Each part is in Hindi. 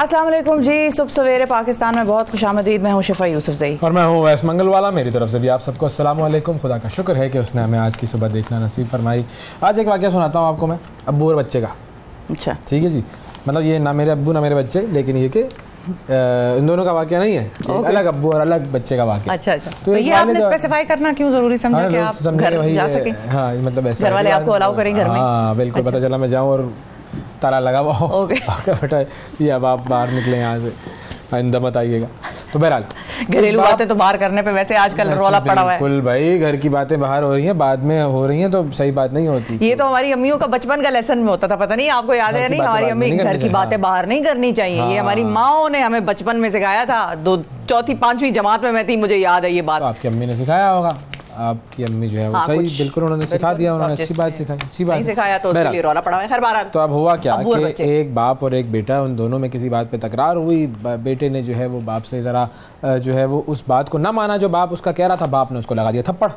अस्सलाम वालेकुम जी। सुबह सवेरे पाकिस्तान में बहुत खुशामदीद। मैं हूँ शिफा यूसुफजई और मैं हूँ वैस मंगलवाला। मेरी तरफ से भी आप सबको अस्सलाम वालेकुम। खुदा का शुक्र है कि उसने हमें आज की सुबह देखना नसीब फरमाई। आज एक वाक़या सुनाता हूँ आपको मैं, अब्बू और बच्चे का। अच्छा, ठीक है जी। मतलब ये ना मेरे अब्बू ना मेरे बच्चे, लेकिन ये कि इन दोनों का वाक़या नहीं है, अलग अब्बू और अलग बच्चे का वाक़या। अच्छा। तो ये आपने स्पेसिफाई करना क्यों जरूरी समझा कि आप घर जा सकें? हाँ, मतलब ऐसा घर वाले आपको अलाउ करें घर में? हाँ बिल्कुल। पता चला मैं जाऊँ और ताला लगा हुआ हो बेटा ये अब आप बाहर निकले यहाँ से, आइंदा मत आइएगा। तो बहरहाल घरेलू बातें तो बाहर करने पे वैसे आजकल रौला पड़ा हुआ है। बिल्कुल भाई, घर की बातें बाहर हो रही हैं, बाद में हो रही हैं तो सही बात नहीं होती। ये तो हमारी अम्मियों का बचपन का लेसन में होता था, पता नहीं आपको याद है नहीं? हमारी अम्मी घर की बातें बाहर नहीं करनी चाहिए, ये हमारी माओ ने हमें बचपन में सिखाया था। चौथी पांचवी जमात में मैं थी, मुझे याद है ये बात। आपकी अम्मी ने सिखाया होगा, आपकी अम्मी जो है वो सही बिल्कुल उन्होंने सिखा दिया, उन्होंने अच्छी बात सिखाई, अच्छी बात सिखाया तो उसके लिए रौला पड़ा है। खैर बहरहाल, तो अब हुआ क्या कि एक बाप और एक बेटा, उन दोनों में किसी बात पे तकरार हुई। बेटे ने जो है वो बाप से ज़रा जो है वो उस बात को ना माना जो बाप उसका कह रहा था। बाप ने उसको लगा दिया थप्पड़,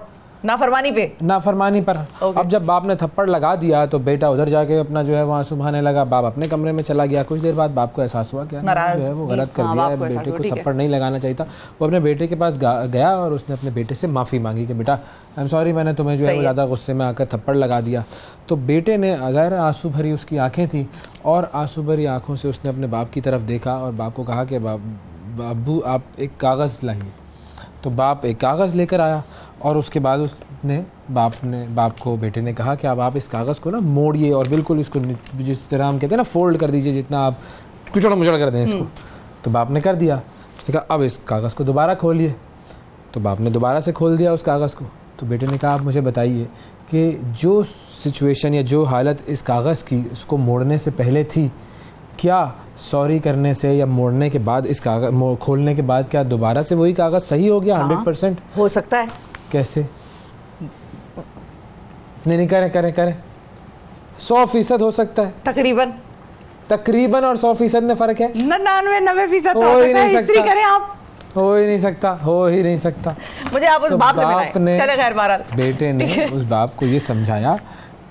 नाफरमानी पर। अब जब बाप ने थप्पड़ लगा दिया तो बेटा उधर जाके अपना जो है वहाँ सुबहाने लगा। बाप अपने कमरे में चला गया। कुछ देर बाद बाप को एहसास हुआ क्या जो है वो गलत कर दिया है, बेटे को थप्पड़ नहीं लगाना चाहिए था। वो अपने बेटे के पास गया और उसने अपने बेटे से माफ़ी मांगी कि बेटा आई एम सॉरी, मैंने तुम्हें जो है वो ज़्यादा गुस्से में आकर थप्पड़ लगा दिया। तो बेटे ने ज़ाहिर आंसू भरी उसकी आँखें थी और आंसू भरी आँखों से उसने अपने बाप की तरफ देखा और बाप को कहा कि अब्बू आप एक कागज़ लाइए। तो बाप एक कागज़ लेकर आया और उसके बाद उसने बाप को बेटे ने कहा कि अब आप इस कागज़ को ना मोड़िए और बिल्कुल इसको जिस तरह हम कहते हैं ना फोल्ड कर दीजिए, जितना आप कुचड़ मुचड़ कर दें इसको। तो बाप ने कर दिया। उसने कहा अब इस कागज़ को दोबारा खोलिए। तो बाप ने दोबारा से खोल दिया उस कागज़ को। तो बेटे ने कहा आप मुझे बताइए कि जो सिचुएशन या जो हालत इस कागज़ की उसको मोड़ने से पहले थी, क्या सॉरी करने से या मोड़ने के बाद इस कागज़ खोलने के बाद क्या दोबारा से वही कागज़ सही हो गया? 100% हो सकता है। कैसे? नहीं करें 100% हो सकता है। तकरीबन और 100% में फ़र्क है। 99% हो ही नहीं सकता। मुझे आप उस बाप ने चले खैर बहरहाल बेटे ने उस बाप को ये समझाया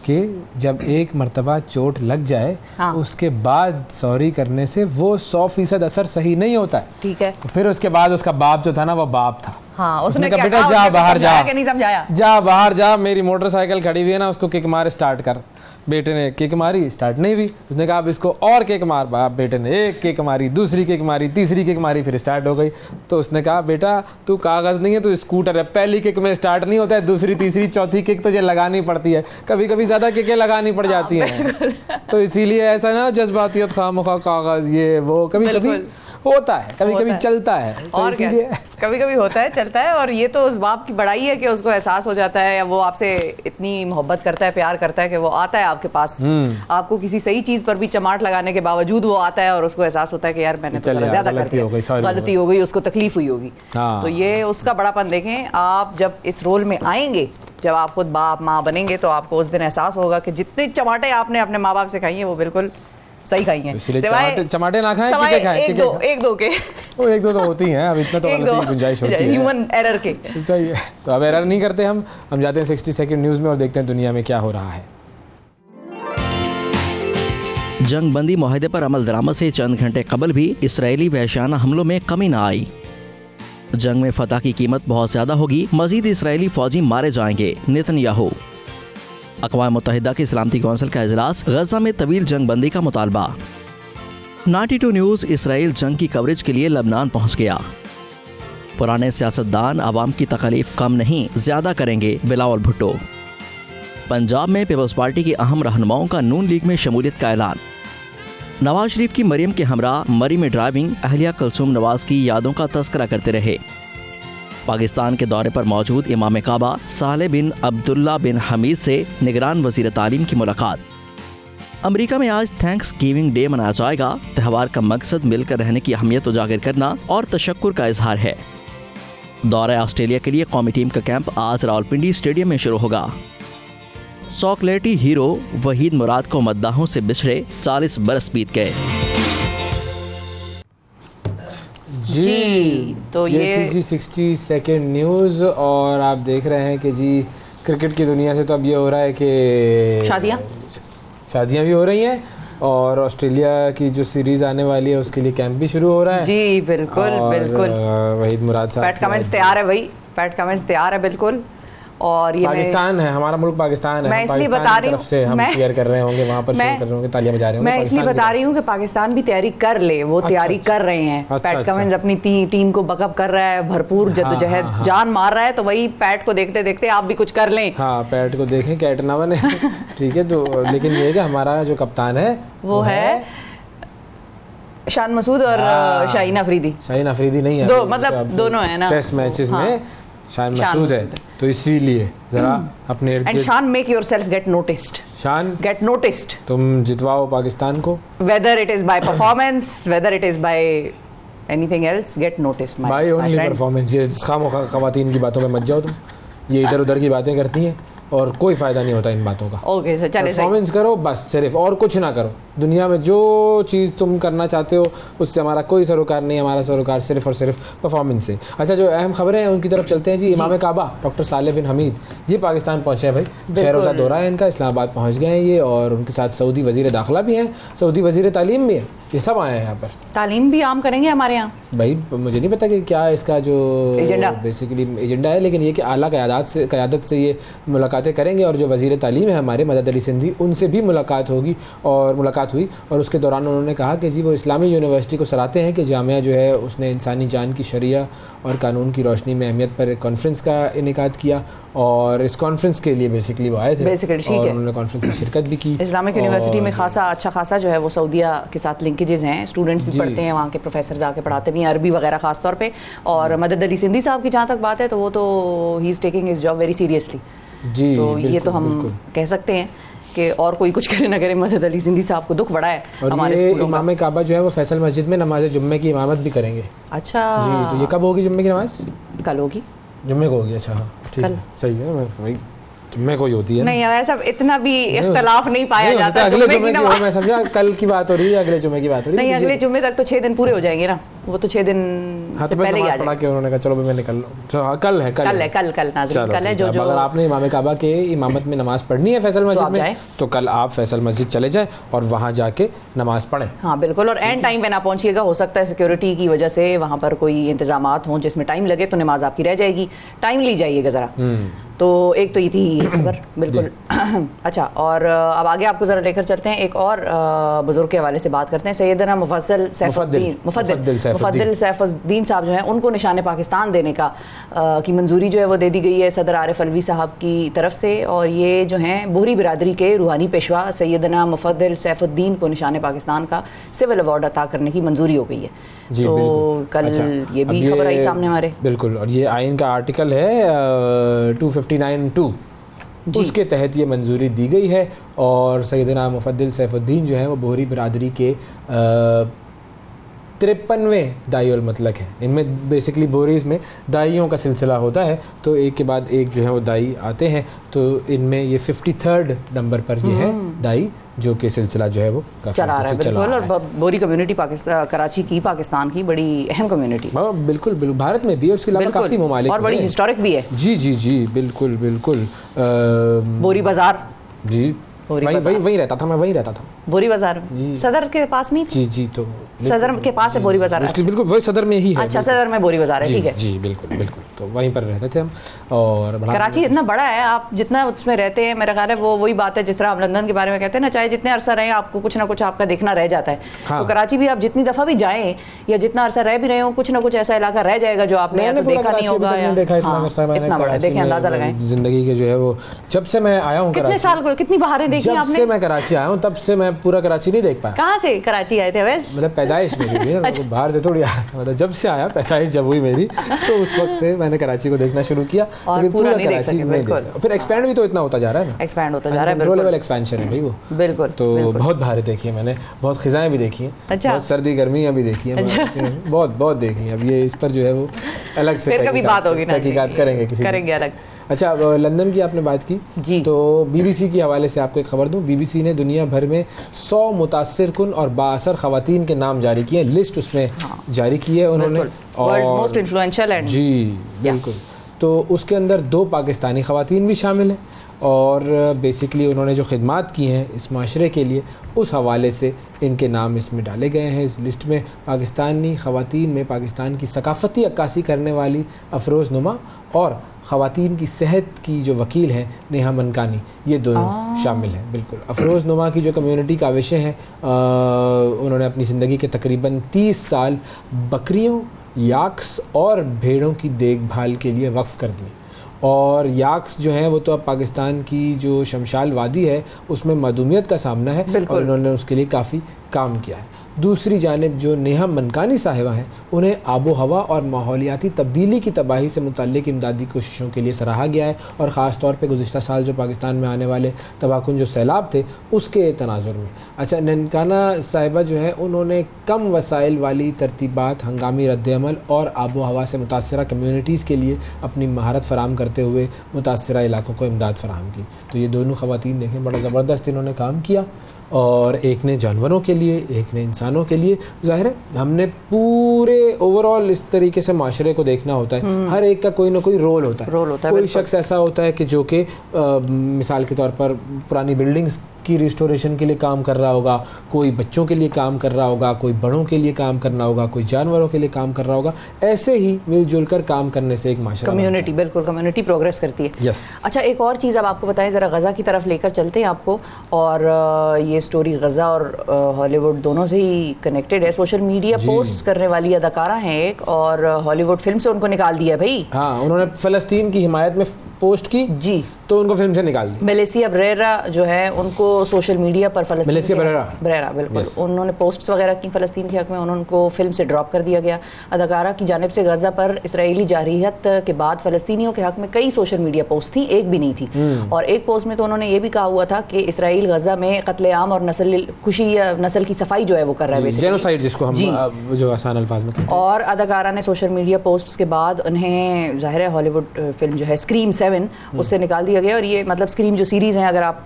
कि जब एक मर्तबा चोट लग जाए उसके बाद सॉरी करने से वो 100% असर सही नहीं होता है। ठीक है। तो फिर उसके बाद उसका बाप जो था ना वो बाप था। हाँ, उसने कहा बेटा जा बाहर जा बाहर जा, मेरी मोटरसाइकिल खड़ी हुई है ना, उसको किक मार स्टार्ट कर। बेटे ने किक मारी, स्टार्ट नहीं हुई। उसने कहा अब इसको और किक मार। बाप बेटे ने एक किक मारी, दूसरी किक मारी, तीसरी किक मारी, फिर स्टार्ट हो गई। तो उसने कहा बेटा तू कागज़ नहीं है, तू स्कूटर है, पहली किक में स्टार्ट नहीं होता है, दूसरी तीसरी चौथी किक तुझे लगानी पड़ती है, कभी कभी ज़्यादा किकें लगानी पड़ जाती हैं। तो इसीलिए ऐसा ना जज्बातियत खामखा कागज़ ये वो कभी कभी होता है, कभी कभी चलता है। और कभी कभी होता है, चलता है। और ये तो उस बाप की बड़ाई है कि उसको एहसास हो जाता है, या वो आपसे इतनी मोहब्बत करता है, प्यार करता है कि वो आता है आपके पास, आपको किसी सही चीज पर भी चमाट लगाने के बावजूद वो आता है और उसको एहसास होता है कि यार मैंने तो ज्यादा गलती हो गई, उसको तकलीफ हुई होगी। तो ये उसका बड़ापन देखें। आप जब इस रोल में आएंगे, जब आप खुद बाप माँ बनेंगे, तो आपको उस दिन एहसास होगा कि जितने चमाटे आपने अपने माँ बाप से खाई हैं वो बिल्कुल सही खाई हैं। चमाटे ना खाएं, खाएं एक दो तो होती हैं। अब इतना तो गलती की गुंजाइश होती है, ह्यूमन एरर के। सही है। तो अब एरर नहीं करते हम जाते हैं 60 सेकंड न्यूज़ में और देखते हैं दुनिया में क्या हो रहा है। जंग बंदी मुआहदे पर अमल दरामद से चंद घंटे कबल भी इसराइली वहशाना हमलों में कमी न आई। जंग में फतह की कीमत बहुत ज्यादा होगी, मजीद इसराइली फौजी मारे जाएंगे, नेतन्याहू। अक़वाम मुत्तहिदा की सलामती कौंसिल का इजलास, गजा में तवील जंग बंदी का मुतालबा। 92 न्यूज़ इसराइल जंग की कवरेज के लिए लबनान पहुंच गया। पुराने सियासतदान आवाम की तकलीफ कम नहीं ज्यादा करेंगे, बिलावल भुट्टो। पंजाब में पीपल्स पार्टी के अहम रहनुमाओं का नून लीग में शमूलियत का ऐलान। नवाज शरीफ की मरियम के हमरा मरी में ड्राइविंग, अहलिया कुलसूम नवाज की यादों का तस्करा करते रहे। पाकिस्तान के दौरे पर मौजूद इमाम काबा साले बिन अब्दुल्ला बिन हमीद से निगरान वजीर तालीम की मुलाकात। अमेरिका में आज थैंक्स गिविंग डे मनाया जाएगा। त्यौहार का मकसद मिलकर रहने की अहमियत उजागर करना और तशक्कुर का इजहार है। दौरा ऑस्ट्रेलिया के लिए कौमी टीम का कैंप आज रावलपिंडी स्टेडियम में शुरू होगा। चॉकलेटी हीरो वहीद मुराद को मद्दाहों से बिछड़े 40 बरस बीत गए। जी तो ये थी 60 सेकंड न्यूज़। और आप देख रहे हैं कि जी क्रिकेट की दुनिया से तो अब ये हो रहा है कि शादियां भी हो रही हैं और ऑस्ट्रेलिया की जो सीरीज आने वाली है उसके लिए कैंप भी शुरू हो रहा है। जी बिल्कुल बिल्कुल, वहीद मुराद साहब पैट कमेंट्स तैयार है भाई, पैट कमेंट्स तैयार है बिल्कुल। और ये पाकिस्तान है, हमारा मुल्क पाकिस्तान है, मैं इसलिए बता रही हूँ, से हम चीयर कर रहे होंगे, वहाँ पर शुरू कर रहे होंगे, तालियां बजा रहे होंगे। मैं इसलिए बता रही हूँ कि पाकिस्तान भी तैयारी कर ले, वो तैयारी कर रहे हैं। पैट कमिंस अपनी टीम को बकअप कर रहा है, भरपूर जद्दोजहद जान मार रहा है, तो वही पैट को देखते देखते आप भी कुछ कर लें। हाँ, पैट को देखें, कैट ना बने। ठीक है, तो लेकिन ये कि हमारा जो कप्तान है वो है शान मसूद और शाहीन अफरीदी। शाहीन अफरीदी नहीं है, मतलब दोनों है ना टेस्ट मैचेस में शान मसूद है, तो इसीलिए जरा अपने एंड शान मेक योरसेल्फ गेट नोटिस्ड, शान गेट नोटिस्ड, तुम जितवाओ पाकिस्तान को, whether it is by performance, whether it is by anything else, gate noticed by only performance. ये खामोखा खवातीन की बातों में मत जाओ तुम, ये इधर उधर की बातें करती हैं और कोई फायदा नहीं होता इन बातों का। ओके सर, चले परफॉर्मेंस करो बस, सिर्फ, और कुछ ना करो। दुनिया में जो चीज़ तुम करना चाहते हो उससे हमारा कोई सरोकार नहीं, हमारा सरोकार सिर्फ और सिर्फ परफॉर्मेंस से। अच्छा, जो अहम खबरें हैं उनकी तरफ चलते हैं जी। इमाम काबा डॉक्टर सालेह बिन हमीद ये पाकिस्तान पहुंचे हैं भाई, शहरोज़ा दौरा है इनका, इस्लामाबाद पहुंच गए हैं ये, और उनके साथ सऊदी वजीर दाखिला भी हैं, सऊदी वजीर तालीम भी है, ये सब आए हैं यहाँ पर। तालीम भी आम करेंगे हमारे यहाँ भाई, मुझे नहीं पता कि क्या इसका जो बेसिकली एजेंडा है, लेकिन ये कि आला क़यादत से ये मुलाकातें करेंगे, और जो वज़ीर तालीम है हमारे मदद अली सिंधी, उनसे भी मुलाकात हुई, और उसके दौरान उन्होंने कहा कि जी वो इस्लामी यूनिवर्सिटी को सराहते हैं कि जामिया जो है उसने इंसानी जान की शरिया और कानून की रोशनी में अहमियत पर एक कॉन्फ्रेंस का इनेकाद किया, और इस कॉन्फ्रेंस के लिए बेसिकली वो आए थे, और उन्होंने कॉन्फ्रेंस में शिरकत भी की। इस्लामिक यूनिवर्सिटी में अच्छा खासा जो है वो सऊदिया के साथ लिंकेजेस हैं, स्टूडेंट्स भी पढ़ते हैं वहाँ के, प्रोफेसर जाके पढ़ाते भी हैं, अरबी वगैरह खास तौर पे। और मदद अली सिंधी साहब की जहाँ तक बात है तो वो तो ही is taking his job very seriously जी, तो ये तो हम कह सकते हैं कि और कोई कुछ करे ना करे, मदद अली सिंधी साहब को दुख बड़ा है। और हमारे इमाम काबा जो है वो फैसल मस्जिद में नमाज जुम्मे की इमामत भी करेंगे। अच्छा जी, तो ये कब होगी जुम्मे की नमाज? कल होगी, जुम्मे को होगी। अच्छा हाँ, ठीक, सही है, जुम्मे को ही होती है। नहीं ऐसा इतना भी इख्तलाफ नहीं पाया जाता। अगले जुम्मे की मैं समझा कल की बात हो रही है, अगले जुम्मे की बात हो रही है। नहीं, अगले जुम्मे तक तो 6 दिन पूरे हो जाएंगे ना, वो तो 6 दिन से पहले ही आ जाएगा। उन्होंने कहा चलो मैं निकल लूं, कल है जो अगर आपने इमाम काबा के इमामत में नमाज पढ़नी है फैसल मस्जिद में, तो कल आप फैसल मस्जिद चले जाएं और वहां जाके नमाज पढ़ें। हाँ बिल्कुल, और एंड टाइम पे ना पहुंचिएगा, हो सकता है सिक्योरिटी की वजह से वहां पर कोई इंतजामात हों जिसमें टाइम लगे, तो नमाज आपकी रह जाएगी, टाइम ली जाइएगा जरा। तो एक तो ये थी खबर बिल्कुल। अच्छा, और अब आगे आपको जरा लेकर चलते हैं, एक और बुजुर्ग के हवाले से बात करते हैं। सैयदना मुफद्दल सैफुद्दीन साहब जो हैं उनको निशान पाकिस्तान देने का की मंजूरी जो है वो दे दी गई है सदर आरिफ अलवी साहब की तरफ से, और ये जो हैं बोहरी बिरादरी के रूहानी पेशवा सैयदना मुफद्दल सैफुद्दीन को निशान पाकिस्तान का सिविल अवार्ड अता करने की मंजूरी हो गई है। तो कल ये भी खबर आई सामने हमारे। बिल्कुल, और ये आइन का आर्टिकल है 259(2), उसके तहत ये मंजूरी दी गई है, और सैयदना मुफद्दल सैफुद्दीन जो है वो बोहरी बिरादरी के 53वें दाई उल मतलक है। इनमें बेसिकली बोरीज में दाइयों का सिलसिला होता है, तो एक के बाद एक जो है वो दाई आते हैं, तो इनमें ये 53rd नंबर पर ये है दाई, जो कि सिलसिला जो है वो चला रहा है। बिल्कुल, और बोरी कम्युनिटी कराची की, पाकिस्तान की बड़ी अहम कम्युनिटी, बिल्कुल बिल्कुल, भारत में भी, उसके अलावा काफ़ी ममालिक और बड़ी हिस्टोरिक भी है। जी जी जी, बिल्कुल बिल्कुल। बोरी बाजार, जी वहीं रहता था मैं, वहीं रहता था बोरी बाजार, सदर के पास नहीं? जी जी, तो सदर के पास है बोरी बाजार। बिल्कुल वही सदर में ही है। अच्छा, सदर में बोरी बाजार है, ठीक है। जी बिल्कुल बिल्कुल, तो वहीं पर रहते थे हम। और कराची इतना बड़ा है, आप जितना उसमें रहते हैं, मेरा ख्याल है वो वही बात है जिस तरह हम लंदन के बारे में कहते हैं ना, चाहे जितने अरसा रहे आपको कुछ ना कुछ आपका देखना रह जाता है। तो कराची भी आप जितनी दफा भी जाएं या जितना अरसा रह भी रहे हो, कुछ ना कुछ ऐसा इलाका रह जाएगा जो आपने देखा नहीं होगा। इतना बड़ा, देखिए अंदाजा लगाएं जिंदगी के जो है वो, जब से मैं आया हूँ कितने साल को, कितनी बहारें देखी आपने? जब से मैं कराची आया हूँ तब से मैं पूरा कराची नहीं देख पाया। कहाँ से कराची आए थे वैसे? मतलब पैदाइश मेरी अच्छा। बाहर से थोड़ी आया, मतलब जब से आया, पैदाइश जब हुई मेरी, तो उस वक्त से मैंने कराची को देखना शुरू किया, लेकिन पूरा कराची नहीं देख सका। फिर एक्सपैंड भी तो इतना होता जा रहा है ना, एक्सपैंड होता जा रहा है, लेवल एक्सपेंशन है भाई वो। बिल्कुल, तो बहुत बहारें देखी है मैंने, बहुत खिजाएं भी देखी हैं, बहुत सर्दी गर्मियाँ भी देखी हैं, बहुत देखी हैं। अब ये इस पर जो है वो अलग से कभी बात होगी, तहकीकात करेंगे अलग। अच्छा, लंदन की आपने बात की जी, तो बीबीसी के हवाले से आपको एक खबर दूं। बीबीसी ने दुनिया भर में 100 मुतासिर कुन और बाअसर खवातीन के नाम जारी किए, लिस्ट उसमें जारी की है उन्होंने, और मोस्ट इन्फ्लुएंशियल एंड जी बिल्कुल, तो उसके अंदर 2 पाकिस्तानी खवातीन भी शामिल हैं और बेसिकली उन्होंने जो खिदमात की हैं इस माशरे के लिए, उस हवाले से इनके नाम इसमें डाले गए हैं। इस लिस्ट में पाकिस्तानी ख़वातीन में पाकिस्तान की सकाफ़ती अक्कासी करने वाली अफरोज़ नुमा और ख़वातीन की सेहत की जो वकील हैं नेहा मनकानी, ये दोनों शामिल हैं। बिल्कुल, अफरोज़ नुमा की जो कम्युनिटी काविशें हैं, उन्होंने अपनी ज़िंदगी के तकरीबन 30 साल बकरियों, याक्स और भेड़ों की देखभाल के लिए वक्फ़ कर दी। और याक्स जो हैं वो तो अब पाकिस्तान की जो शमशाल वादी है उसमें मदूमियत का सामना है और उन्होंने उसके लिए काफ़ी काम किया है। दूसरी जानिब जो नेहा मनकानी साहिबा हैं, उन्हें आबो हवा और माहौलियाती तब्दीली की तबाही से मुतल्लिक इमदादी कोशिशों के लिए सराहा गया है, और ख़ास तौर पे गुज़िश्ता साल जो पाकिस्तान में आने वाले तबाहकुन जो सैलाब थे उसके तनाजुर में। अच्छा, ननकाना साहिबा जो है उन्होंने कम वसाइल वाली तरतीबात, हंगामी रद्दअमल और आबो हवा से मुतासरा कम्यूनिटीज़ के लिए अपनी महारत फराम करते हुए मुतासरा इलाकों को इमदाद फराहम की। तो ये दोनों ख़वातीन देखें, बड़ा ज़बरदस्त इन्होंने काम किया, और एक ने जानवरों के लिए, एक ने इंसानों के लिए। ज़ाहिर है हमने पूरे ओवरऑल इस तरीके से माशरे को देखना होता है, हर एक का कोई ना कोई रोल होता है। कोई शख्स ऐसा होता है कि जो कि मिसाल के तौर पर पुरानी बिल्डिंग्स की रिस्टोरेशन के लिए काम कर रहा होगा, कोई बच्चों के लिए काम कर रहा होगा, कोई बड़ों के लिए काम करना होगा, कोई जानवरों के लिए काम कर रहा होगा। ऐसे ही मिलजुल कर काम करने से एक माशरा, कम्युनिटी, बिल्कुल कम्युनिटी प्रोग्रेस करती है। यस। अच्छा, एक और चीज़ अब आपको बताएं, ज़रा गज़ा की तरफ लेकर चलते हैं आपको, और ये स्टोरी गज़ा और हॉलीवुड दोनों से ही कनेक्टेड है। सोशल मीडिया पोस्ट करने वाली अदाकारा हैं एक, और हॉलीवुड फिल्म से उनको निकाल दिया भाई। हाँ, उन्होंने फ़लस्तीन की हिमायत में पोस्ट की जी, तो उनको फिल्म से निकाल दिया। मेलेसिया ब्रेरा जो है उनको सोशल मीडिया पर फ़लस्तीन, मेलेसिया ब्रेरा बिल्कुल, उन्होंने पोस्ट्स वगैरह की फ़लस्तीन के हक़ में, उनको फिल्म से ड्रॉप कर दिया गया। अदाकारा की जानिब से गज़ा पर इसराइली जारहियत के बाद फ़लस्तीनियों के हक़ में कई सोशल मीडिया पोस्ट थी, एक भी नहीं थी। और एक पोस्ट में तो उन्होंने ये भी कहा हुआ था कि इसराइल गज़ा में कत्लेआम और नस्ल कुशी या नस्ल की सफाई जो है वो कर रहा है, जेनोसाइड जिसको हम जो आसान अल्फाज में कहते हैं। और अदाकारा ने सोशल मीडिया पोस्ट्स के बाद उन्हें ज़ाहिर है हॉलीवुड फिल्म जो है स्क्रीम 7 उससे निकाल दिया गया। और ये मतलब स्क्रीम जो सीरीज़ हैं, अगर आप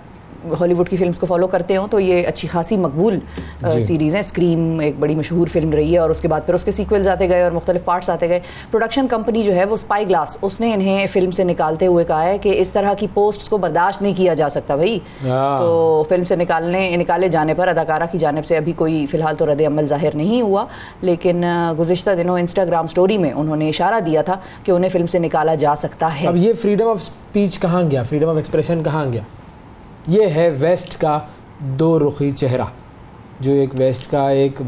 हॉलीवुड की फिल्म्स को फॉलो करते हो तो ये अच्छी खासी मकबूल सीरीज़ हैं। स्क्रीम एक बड़ी मशहूर फिल्म रही है, और उसके बाद फिर उसके सीक्वल्स आते गए और मुख्तलिफ पार्ट्स आते गए। प्रोडक्शन कंपनी जो है वो स्पाई ग्लास, उसने इन्हें फिल्म से निकालते हुए कहा है कि इस तरह की पोस्ट्स को बर्दाश्त नहीं किया जा सकता भाई। तो फिल्म से निकाले जाने पर अदाकारा की जानिब से अभी कोई फ़िलहाल तो रद्द अमल ज़ाहिर नहीं हुआ, लेकिन गुज़िश्ता दिनों इंस्टाग्राम स्टोरी में उन्होंने इशारा दिया था कि उन्हें फिल्म से निकाला जा सकता है। अब ये फ्रीडम ऑफ स्पीच कहाँ गया, फ्रीडम ऑफ एक्सप्रेशन कहाँ गया? ये है वेस्ट का दो रुखी चेहरा, जो एक वेस्ट का एक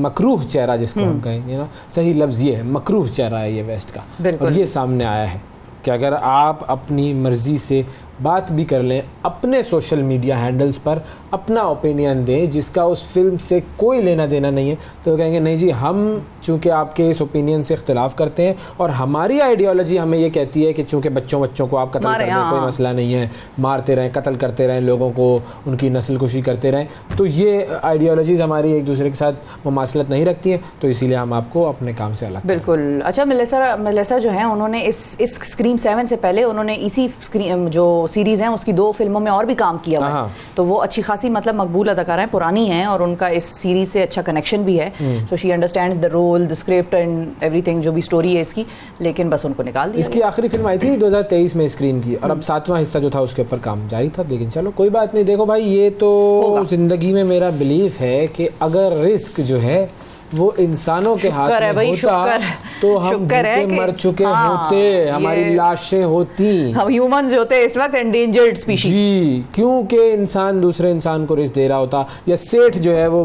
मकरूह चेहरा जिसको हम कहेंगे ना, सही लफ्ज़ ये है, मकरूह चेहरा है ये वेस्ट का। और ये सामने आया है कि अगर आप अपनी मर्ज़ी से बात भी कर लें, अपने सोशल मीडिया हैंडल्स पर अपना ओपिनियन दें जिसका उस फिल्म से कोई लेना देना नहीं है, तो कहेंगे नहीं जी, हम चूँकि आपके इस ओपिनियन से इख्तिलाफ़ करते हैं और हमारी आइडियोलॉजी हमें ये कहती है कि चूँकि बच्चों को आप कत्ल करने कोई मसला नहीं है, मारते रहें, कत्ल करते रहें, लोगों को उनकी नस्ल कुशी करते रहें, तो ये आइडियोलॉजीज़ हमारी एक दूसरे के साथ मुमासलत नहीं रखती हैं, तो इसीलिए हम आपको अपने काम से अलग। बिल्कुल। अच्छा, मेलेसा जो है उन्होंने इस स्क्रीम 7 से पहले उन्होंने इसी जो सीरीज़ हैं उसकी 2 फिल्मों में और भी काम किया हुआ है, तो वो अच्छी खासी मतलब मकबूल अदाकारा हैं, पुरानी हैं, और उनका इस सीरीज़ से अच्छा कनेक्शन भी है। So she understands the role, the script and everything, जो भी स्टोरी है इसकी, लेकिन बस उनको निकाल दिया। इसकी आखिरी फिल्म आई थी 2023 में स्क्रीन की, और अब 7वां हिस्सा जो था उसके ऊपर काम जारी था, लेकिन चलो कोई बात नहीं। देखो भाई, ये तो ज़िंदगी में मेरा बिलीफ है कि अगर रिस्क जो है वो इंसानों के हाथ में होता तो हम भूखे मर चुके होते, हमारी लाशें होती, हम ह्यूमंस होते इस वक्त एंडेंजर्ड स्पीशीज। जी, क्योंकि इंसान दूसरे इंसान को रिस्क दे रहा होता, या सेठ जो है वो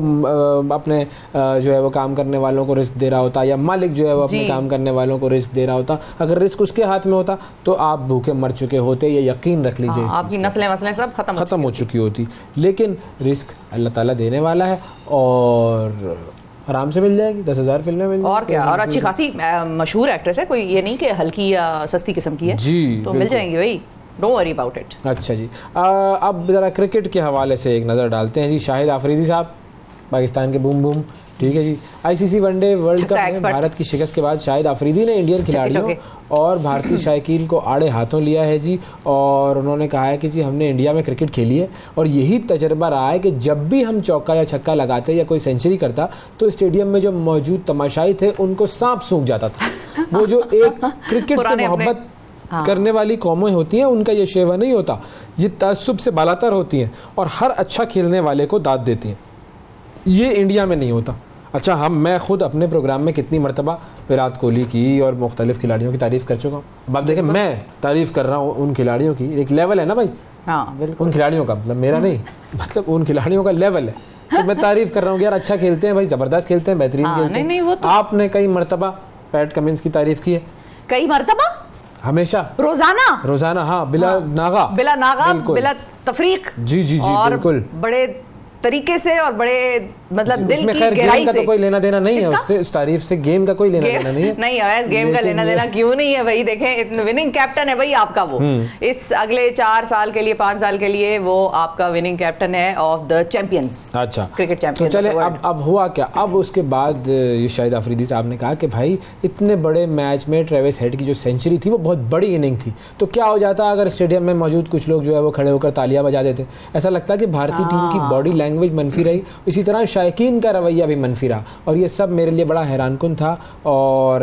अपने जो है वो काम करने वालों को रिस्क दे रहा होता, या मालिक जो है वो अपने काम करने वालों को रिस्क दे रहा होता। अगर रिस्क उसके हाथ में होता तो आप भूखे मर चुके होते, ये यकीन रख लीजिए, आपकी नस्लें वसलें सब खत्म हो चुकी होती। लेकिन रिस्क अल्लाह ताला देने वाला है और आराम से मिल जाएगी, 10,000 फिल्में मिल जाएगी, और क्या। और अच्छी खासी मशहूर एक्ट्रेस है, कोई ये नहीं कि हल्की या सस्ती किस्म की है जी, तो मिल जाएंगी भाई, डोंट वरी अबाउट इट। अच्छा जी, अब ज़रा क्रिकेट के हवाले से एक नज़र डालते हैं जी। शाहिद आफरीदी साहब, पाकिस्तान के बूम बूम, ठीक है जी। आईसीसी वनडे वर्ल्ड कप में भारत की शिकस्त के बाद शाहिद आफरीदी ने इंडियन खिलाड़ियों और भारतीय शायकीन को आड़े हाथों लिया है जी, और उन्होंने कहा है कि जी हमने इंडिया में क्रिकेट खेली है और यही तजर्बा रहा है कि जब भी हम चौका या छक्का लगाते या कोई सेंचुरी करता तो स्टेडियम में जो मौजूद तमाशाई थे उनको सांप सूंघ जाता था। वो जो एक क्रिकेट से मोहब्बत करने वाली कौमें होती हैं, उनका ये शेवा नहीं होता, ये तअस्सुब से बालातर होती हैं और हर अच्छा खेलने वाले को दाद देती हैं। ये इंडिया में नहीं होता। अच्छा, मैं खुद अपने प्रोग्राम में कितनी मरतबा विराट कोहली की और मुख्तलिफ खिलाड़ियों की तारीफ़ कर चुका हूँ। अब आप देखें, मैं तारीफ़ कर रहा हूँ उन खिलाड़ियों की, एक लेवल है ना भाई। हाँ बिल्कुल, उन खिलाड़ियों का मतलब मेरा नहीं, मतलब उन खिलाड़ियों का लेवल है। तो मैं तारीफ़ कर रहा हूँ यार, अच्छा खेलते हैं भाई, ज़बरदस्त खेलते हैं, बेहतरीन खेलते हैं। नहीं, वो तो आपने कई मरतबा पैट कमिंस की तारीफ़ की है, कई मरतबा, हमेशा, रोजाना, हाँ, बिला नागा, बिला तफरीक। जी जी जी, बिल्कुल, बड़े तरीके से और बड़े मतलब दिल की गहराई का से। तो कोई लेना देना नहीं है उससे, उस तारीफ से गेम का कोई लेना देना नहीं है। नहीं है, गेम का लेना देना क्यों नहीं है भाई? देखें, विनिंग कैप्टन है भाई आपका वो, इस अगले 4 साल के लिए, 5 साल के लिए वो आपका विनिंग कैप्टन है ऑफ द चैंपियंस। अच्छा, क्रिकेट चैंपियन। तो चले, अब हुआ क्या? अब उसके बाद ये शाहिद अफरीदी साहब ने कहा कि भाई इतने बड़े मैच में ट्रेविस हेड की जो सेंचुरी थी वो बहुत बड़ी इनिंग थी, तो क्या हो जाता अगर स्टेडियम में मौजूद कुछ लोग जो है वो खड़े होकर तालियां बजा देते? ऐसा लगता कि भारतीय टीम की बॉडी लैंग्वेज मनफी रही, इसी तरह शायकीन का रवैया भी मनफी रहा, और ये सब मेरे लिए बड़ा हैरानकुन था। और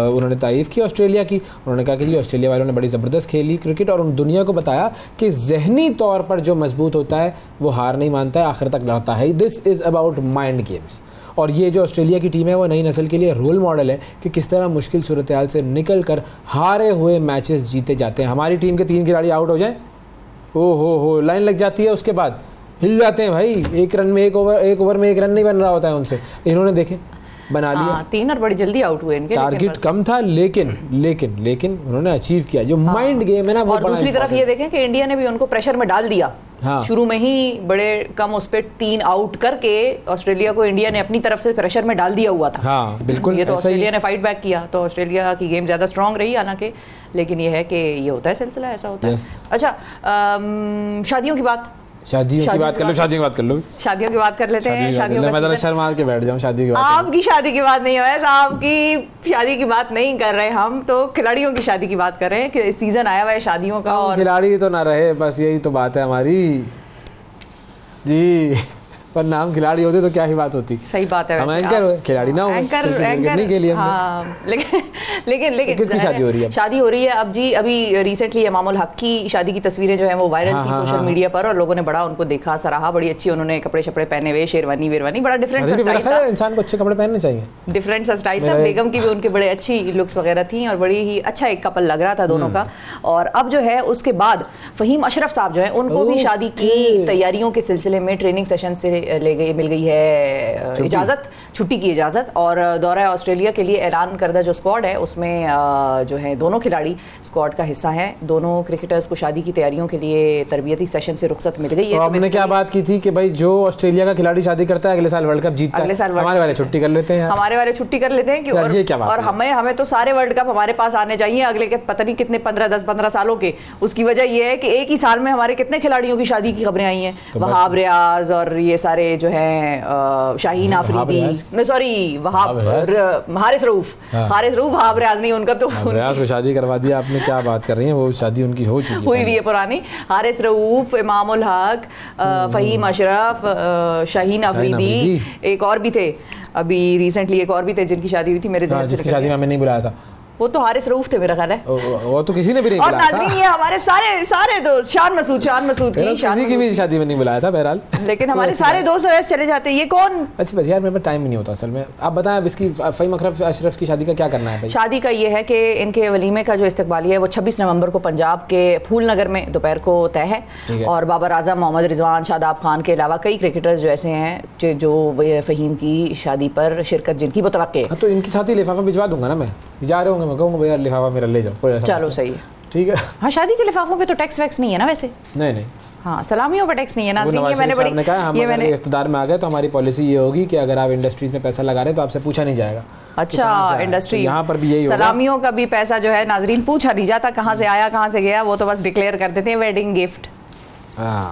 उन्होंने तारीफ़ की ऑस्ट्रेलिया की, उन्होंने कहा कि जी ऑस्ट्रेलिया वालों ने बड़ी ज़बरदस्त खेली क्रिकेट, और उन दुनिया को बताया कि ज़हनी तौर पर जो मजबूत होता है वो हार नहीं मानता है, आखिर तक लड़ता है। This is about mind games. और ये जो ऑस्ट्रेलिया की टीम है वो नई नस्ल के लिए रोल मॉडल है कि किस तरह मुश्किल सूरत हाल से निकल कर हारे हुए मैचेस जीते जाते हैं। हमारी टीम के 3 खिलाड़ी आउट हो जाएं, ओ हो लाइन लग जाती है, उसके बाद हिल जाते हैं भाई। एक ओवर में 1 रन नहीं बन रहा होता है उनसे। इन्होंने देखे बना लिया 3 और बड़ी जल्दी आउट हुए इनके। टारगेट कम था लेकिन उन्होंने अचीव किया। जो माइंड गेम है ना वो। और दूसरी तरफ ये देखें कि इंडिया ने भी उनको प्रेशर में डाल दिया। हाँ। शुरू में ही बड़े कम उस पे 3 आउट करके ऑस्ट्रेलिया को इंडिया ने अपनी तरफ से प्रेशर में डाल दिया हुआ था। हाँ, बिल्कुल। ये तो ऑस्ट्रेलिया ने फाइट बैक किया, तो ऑस्ट्रेलिया की गेम ज्यादा स्ट्रांग रही हालांकि, लेकिन ये है कि ये होता है सिलसिला, ऐसा होता है। अच्छा, शादियों की बात कर लो। शादियों की बात कर लेते हैं। शादियों मैं जरा शर्मा के बैठ जाऊं। शादी की बात, आपकी शादी की बात नहीं है, आपकी शादी की बात नहीं कर रहे हम, तो खिलाड़ियों की शादी की बात कर रहे हैं कि सीजन आया हुआ है शादियों का। और खिलाड़ी तो ना रहे, बस यही तो बात है हमारी जी। पर नाम खिलाड़ी होते तो क्या ही बात होती। सही बात है, हम एंकर खिलाड़ी ना हो, एंकर नहीं के लिए। हाँ, लेकिन किसकी शादी हो रही है? शादी हो रही है अब जी। अभी रिसेंटली इमामुल हक की शादी की तस्वीरें जो है वो वायरल की सोशल मीडिया पर, और लोगों ने बड़ा उनको देखा, सराहा। बड़ी अच्छी उन्होंने कपड़े शपड़े पहने हुए, शेरवानी वेरवानी, बड़ा डिफरेंट सा। इंसान को अच्छे कपड़े पहनने चाहिए, डिफरेंट सा स्टाइल था। बेगम की भी उनके बड़े अच्छी लुक्स वगैरह थी और बड़ी ही अच्छा एक कपल लग रहा था दोनों का। और अब जो है उसके बाद फहीम अशरफ साहब जो है उनको भी शादी की तैयारियों के सिलसिले में ट्रेनिंग सेशन से मिल गई है इजाजत, छुट्टी की इजाजत। और दौरा ऑस्ट्रेलिया के लिए ऐलान करदा जो स्क्वाड है उसमें जो है दोनों खिलाड़ी स्क्वाड का हिस्सा हैं। दोनों क्रिकेटर्स को शादी की तैयारियों के लिए तरबियती सेशन से रुखसत मिल गई है। तो हमने क्या बात की थी कि भाई जो ऑस्ट्रेलिया का खिलाड़ी शादी करता है अगले साल वर्ल्ड कप जीतता है, अगले साल हमारे वाले छुट्टी कर लेते हैं, और हमें तो सारे वर्ल्ड कप हमारे पास आने चाहिए अगले के पता नहीं कितने 10-15 सालों के। उसकी वजह यह है कि एक ही साल में हमारे कितने खिलाड़ियों की शादी की खबरें आई हैं। वहाब रियाज और ये सारे जो है शाहीन आफरीदी, सॉरी हारिस रऊफ, वहाब रियाज नहीं, उनका तो रियाज को शादी करवा दिया आपने। क्या बात कर रही हैं, वो शादी उनकी हो चुकी हुई हुई है पुरानी। हारिस रऊफ, इमामुल हक, फहीम अशरफ, शाहीन आफरीदी, एक और भी थे अभी रिसेंटली, एक और भी थे जिनकी शादी हुई थी मेरे ज़हन से। जिसकी शादी में हमें नहीं बुलाया था वो तो हारिस रऊफ थे मेरा ख्याल है। वो तो किसी ने भी नहीं बुलाया था। और नाज़रीन ये हमारे सारे दोस्त, शान मसूद किसी की भी शादी में नहीं बुलाया था बहरहाल। लेकिन हमारे सारे दोस्त ऐसे चले जाते हैं, ये कौन? अच्छा बस यार मेरे पास टाइम नहीं होता असल में। आप बताएं अब इसकी फहीम अशरफ की शादी का क्या करना है भाई? शादी का ये है कि इनके वलीमे का जो इस्तकबालिया है वो 26 नवंबर को पंजाब के फूल नगर में दोपहर को तय है। और बाबर आजम, मोहम्मद रिजवान, शादाब खान के अलावा कई क्रिकेटर्स जो ऐसे हैं जो फहीम की शादी पर शिरकत जिनकी मुतवक्के है। तो इनके साथ ही लिफाफा भिजवा दूंगा ना मैं, जा रहे होंगे, मैं कहूँगा भैया लिफाफा मेरा ले जाओ। चलो सही है, ठीक है। हाँ, शादी के लिफाफों पे तो टैक्स वैक्स नहीं है ना वैसे? नहीं। हाँ, सलामियों पर टैक्स नहीं है ना। मैंने कहा हम अगर इख्तिदार में आ गए तो हमारी पॉलिसी ये होगी कि अगर आप इंडस्ट्रीज में पैसा लगा रहे हैं तो आपसे पूछा नहीं जाएगा। अच्छा, इंडस्ट्री यहाँ पर भी यही सलामियों का भी पैसा जो है नाजरीन पूछा नहीं जाता कहाँ से आया कहाँ से गया, वो तो बस डिक्लेयर कर देते हैं वेडिंग गिफ्ट।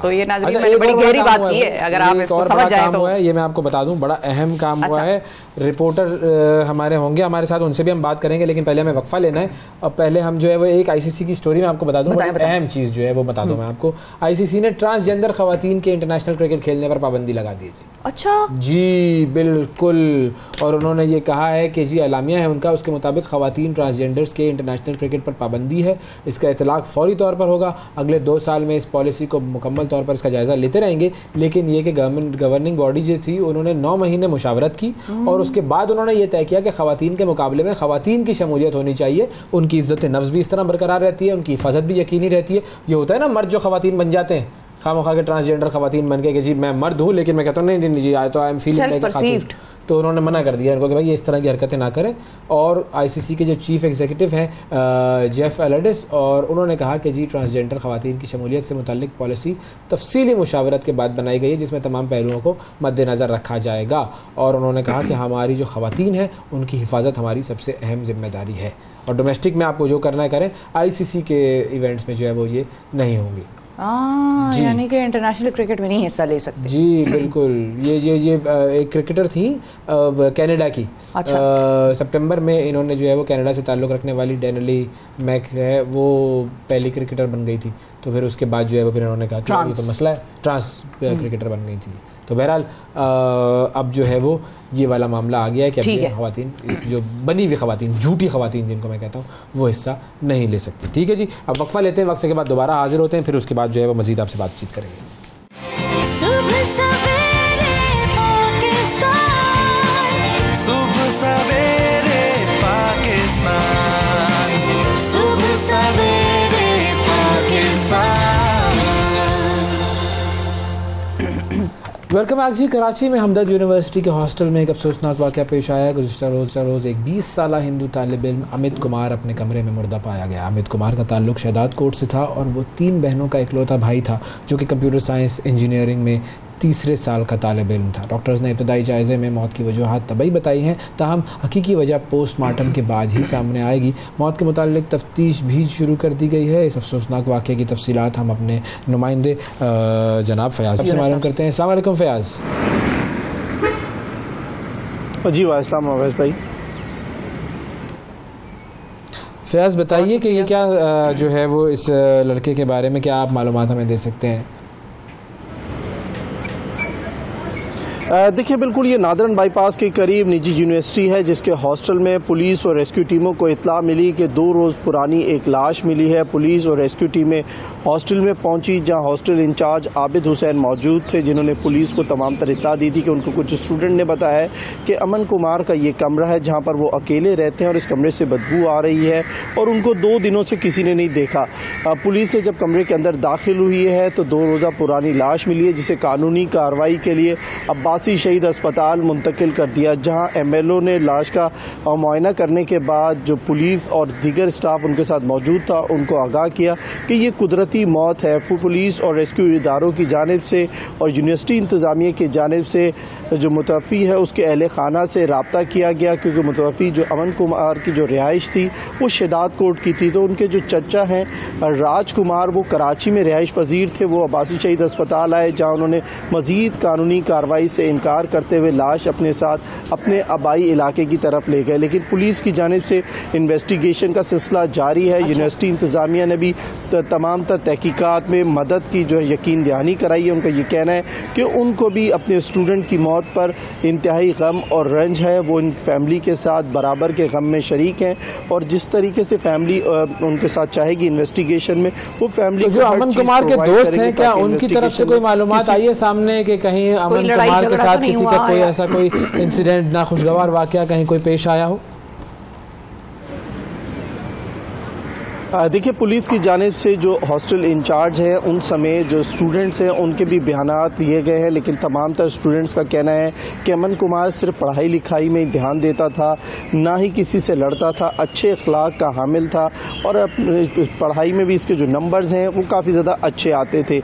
तो ये नाज़रीन मैंने बड़ी गहरी बात की है, अगर आप इसको समझ जाए तो। ये मैं आपको बता दूं, बड़ा अहम काम हुआ है। रिपोर्टर हमारे होंगे हमारे साथ, उनसे भी हम बात करेंगे, लेकिन पहले हमें वक्फा लेना है। और पहले हम जो है वो एक आईसीसी की स्टोरी में आपको बता दूं, अहम चीज जो है वो बता दूं मैं आपको। आईसीसी ने ट्रांसजेंडर खवातीन के इंटरनेशनल क्रिकेट खेलने पर पाबंदी लगा दी जी। अच्छा जी बिल्कुल। और उन्होंने ये कहा है कि जी एलामिया है उनका, उसके मुताबिक खवातीन ट्रांसजेंडर्स के इंटरनेशनल क्रिकेट पर पाबंदी है। इसका इतलाक फौरी तौर पर होगा। अगले 2 साल में इस पॉलिसी को मुकम्मल तौर पर इसका जायजा लेते रहेंगे। लेकिन ये कि गवर्निंग बॉडी जो थी उन्होंने 9 महीने मुशावरत की और उसके बाद उन्होंने ये तय किया कि खवातीन के मुकाबले में खवातीन की शमूलियत होनी चाहिए, उनकी इज्जत नफ्स भी इस तरह बरकरार रहती है, उनकी हिफाजत भी यकीनी रहती है। ये होता है ना मर्द जो खवातीन बन जाते हैं, खामोखा के ट्रांसजेंडर खवातीन बन के कि जी मैं मर्द हूँ लेकिन मैं कहता हूँ नहीं जी आई तो आई एम फीलिंग, तो उन्होंने मना कर दिया इनको कि भाई ये इस तरह की हरकतें ना करें। और आईसीसी के जो चीफ एग्जीक्यूटिव हैं जेफ एलडिस, और उन्होंने कहा कि जी ट्रांसजेंडर खवातीन की शमूलियत से मुतल्लिक पॉलिसी तफसीली मुशावरत के बाद बनाई गई है, जिसमें तमाम पहलुओं को मद्देनज़र रखा जाएगा। और उन्होंने कहा कि हमारी जो खवातीन हैं उनकी हिफाजत हमारी सबसे अहम जिम्मेदारी है, और डोमेस्टिक में आपको जो करना है करें, आईसीसी के इवेंट्स में जो है वो ये नहीं होंगी। यानी कि इंटरनेशनल क्रिकेट में नहीं हिस्सा ले सकते। जी बिल्कुल। ये एक क्रिकेटर थी कनाडा की। अच्छा। सितंबर में इन्होंने जो है वो कनाडा से ताल्लुक़ रखने वाली डेनली मैक है, वो पहली क्रिकेटर बन गई थी। तो फिर उसके बाद जो है वो फिर इन्होंने कहा कि ये तो मसला है, ट्रांस क्रिकेटर बन गई थी। तो बहरहाल अब जो है वो ये वाला मामला आ गया है कि अब खवातीन, इस जो बनी हुई खवातीन, झूठी खवातीन जिनको मैं कहता हूँ, वो हिस्सा नहीं ले सकती। ठीक है जी, अब वक्फा लेते हैं, वक्फे के बाद दोबारा हाजिर होते हैं, फिर उसके बाद जो है वो मजीद आपसे बातचीत करेंगे। वेलकम बैक जी। कराची में हमदर्द यूनिवर्सिटी के हॉस्टल में एक अफसोसनाक वाक़या पेश आया। गुज़िश्ता रोज़ एक 20 साल हिंदू तालिब इल्म अमित कुमार अपने कमरे में मुर्दा पाया गया। अमित कुमार का ताल्लुक़ शहदाद कोट से था और वो 3 बहनों का इकलौता भाई था जो कि कंप्यूटर साइंस इंजीनियरिंग में 3रे साल का तालिब इल्म था। डॉक्टर्स ने इब्तदाई जायज़े में मौत की वजूहात तबई बताई हैं, ताहम हकीकी वजह पोस्टमार्टम के बाद ही सामने आएगी। मौत के मुताल्लिक तफ्तीश भी शुरू कर दी गई है। इस अफसोसनाक वाक़े की तफसीलात हम अपने नुमाइंदे जनाब फ़याज़ से मालूम करते हैं। अस्सलाम वालेकुम फ़याज़। जी वालेकुम भाई। फ़याज़ बताइए कि ये क्या जो है वो इस लड़के के बारे में क्या आप मालूमात हमें दे सकते हैं? देखिए बिल्कुल, ये नादरन बाईपास के करीब निजी यूनिवर्सिटी है जिसके हॉस्टल में पुलिस और रेस्क्यू टीमों को इत्तला मिली कि 2 रोज़ पुरानी एक लाश मिली है। पुलिस और रेस्क्यू टीमें हॉस्टल में पहुंची जहां हॉस्टल इंचार्ज आबिद हुसैन मौजूद थे, जिन्होंने पुलिस को तमाम तर इत्तला दी थी कि उनको कुछ स्टूडेंट ने बताया है कि अमन कुमार का ये कमरा है जहाँ पर वो अकेले रहते हैं और इस कमरे से बदबू आ रही है और उनको 2 दिनों से किसी ने नहीं देखा। पुलिस ने जब कमरे के अंदर दाखिल हुई है तो 2 रोज़ा पुरानी लाश मिली है जिसे कानूनी कार्रवाई के लिए अब्बासी शहीद अस्पताल मुंतकिल कर दिया, जहां एमएलओ ने लाश का मुआयना करने के बाद जो पुलिस और दीगर स्टाफ उनके साथ मौजूद था उनको आगाह किया कि ये कुदरती मौत है। पुलिस और रेस्क्यू इदारों की जानिब से और यूनिवर्सिटी इंतज़ामिया की जानिब से जो मुतवफ़ी है उसके अहल खाना से रब्ता किया गया, क्योंकि मुतवफ़ी जो अमन कुमार की जो रिहाइश थी वो शहदाद कोट की थी। तो उनके जो चचा हैं राज कुमार वो कराची में रिहाइश पजीर थे, वो अब्बासी शहीद अस्पताल आए जहाँ उन्होंने मज़ीद कानूनी कार्रवाई से इनकार करते हुए लाश अपने साथ अपने आबाई इलाके की तरफ ले गए। लेकिन पुलिस की जानिब से इन्वेस्टिगेशन का सिलसिला जारी है। यूनिवर्सिटी इंतज़ामिया ने भी तमाम तर तहकीकात में मदद की जो है यकीन दहानी कराई है। उनका ये कहना है कि उनको भी अपने स्टूडेंट की मौत पर इंतहाई गम और रंज है, वो इन फैमिली के साथ बराबर के गम में शरीक हैं और जिस तरीके से फैमिली उनके साथ चाहेगी इन्वेस्टिगेशन में वो फैमिली तो जो अमन कुमार के दोस्त हैं क्या उनकी तरफ से कोई मालूमात आई है सामने कि कहीं अमन कुमार के साथ किसी का कोई ऐसा कोई इंसिडेंट नाखुशगवार वाकया कहीं कोई पेश आया हो? देखिए पुलिस की जानिब से जो हॉस्टल इंचार्ज है उन समय जो स्टूडेंट्स हैं उनके भी बयानात दिए गए हैं, लेकिन तमाम तर स्टूडेंट्स का कहना है कि अमन कुमार सिर्फ पढ़ाई लिखाई में ध्यान देता था, ना ही किसी से लड़ता था, अच्छे अखलाक का हामिल था और पढ़ाई में भी इसके जो नंबर्स हैं वो काफ़ी ज़्यादा अच्छे आते थे।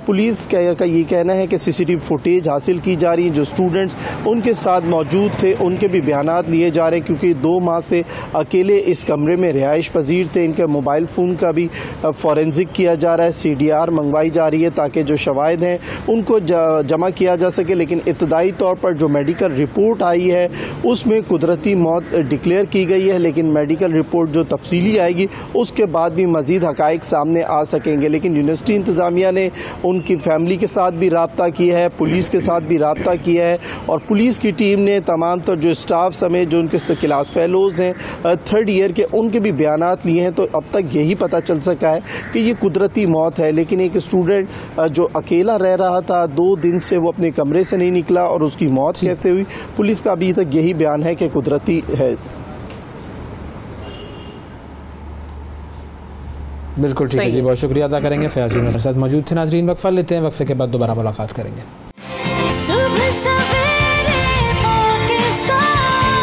पुलिस का ये कहना है कि CCTV फुटेज हासिल की जा रही है, जो स्टूडेंट्स उनके साथ मौजूद थे उनके भी बयानात लिए जा रहे हैं, क्योंकि 2 माह से अकेले इस कमरे में रिहाइश पजीर थे। इनके मोबाइल फ़ोन का भी फॉरेंसिक किया जा रहा है, CDR मंगवाई जा रही है ताकि जो शवाहिद हैं उनको जमा किया जा सके। लेकिन इब्तदाई तौर पर जो मेडिकल रिपोर्ट आई है उसमें कुदरती मौत डिक्लेयर की गई है, लेकिन मेडिकल रिपोर्ट जो तफसीली आएगी उसके बाद भी मज़ीद हक़ाइक़ सामने आ सकेंगे। लेकिन यूनिवर्सिटी इंतज़ामिया ने उनकी फैमिली के साथ भी रब्ता किया है, पुलिस के साथ भी रब्ता किया है और पुलिस की टीम ने तमाम तर जो स्टाफ समेत जो उनके क्लास फेलोज़ हैं 3rd ईयर के, उनके भी बयानात लिए हैं। तो अब तक यही पता चल सका है कि ये कुदरती मौत है। लेकिन एक स्टूडेंट जो अकेला रह रहा था 2 दिन से, वो अपने कमरे से नहीं निकला और उसकी मौत कैसे हुई, पुलिस का अभी तक यही बयान है कि कुदरती है। बिल्कुल ठीक है जी, बहुत शुक्रिया अदा करेंगे। फयाज जी मेरे साथ मौजूद थे। नाजरीन वक्फा लेते हैं, वक्फे के बाद दोबारा मुलाकात करेंगे। सुबह सवेरे पाकिस्तान,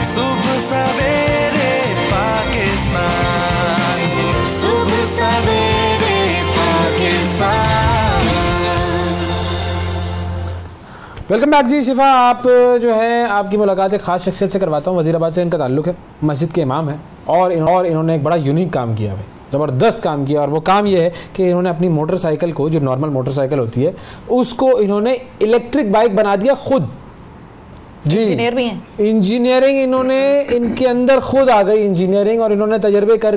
सुबह सवेरे पाकिस्तान, सुबह सवेरे पाकिस्तान। वेलकम बैक जी। शिफा, आप जो है आपकी मुलाकात एक ख़ास शख्सियत से करवाता हूँ। वज़ीराबाद से इनका ताल्लुक़ है, मस्जिद के इमाम है और इन्होंने एक बड़ा यूनिक काम किया है, ज़बरदस्त काम किया। और वो काम ये है कि इन्होंने अपनी मोटरसाइकिल को, जो नॉर्मल मोटरसाइकिल होती है, उसको इन्होंने इलेक्ट्रिक बाइक बना दिया खुद। जी, इंजीनियर भी हैं। इंजीनियरिंग इन्होंने, इनके अंदर खुद आ गई इंजीनियरिंग और इन्होंने तजर्बे कर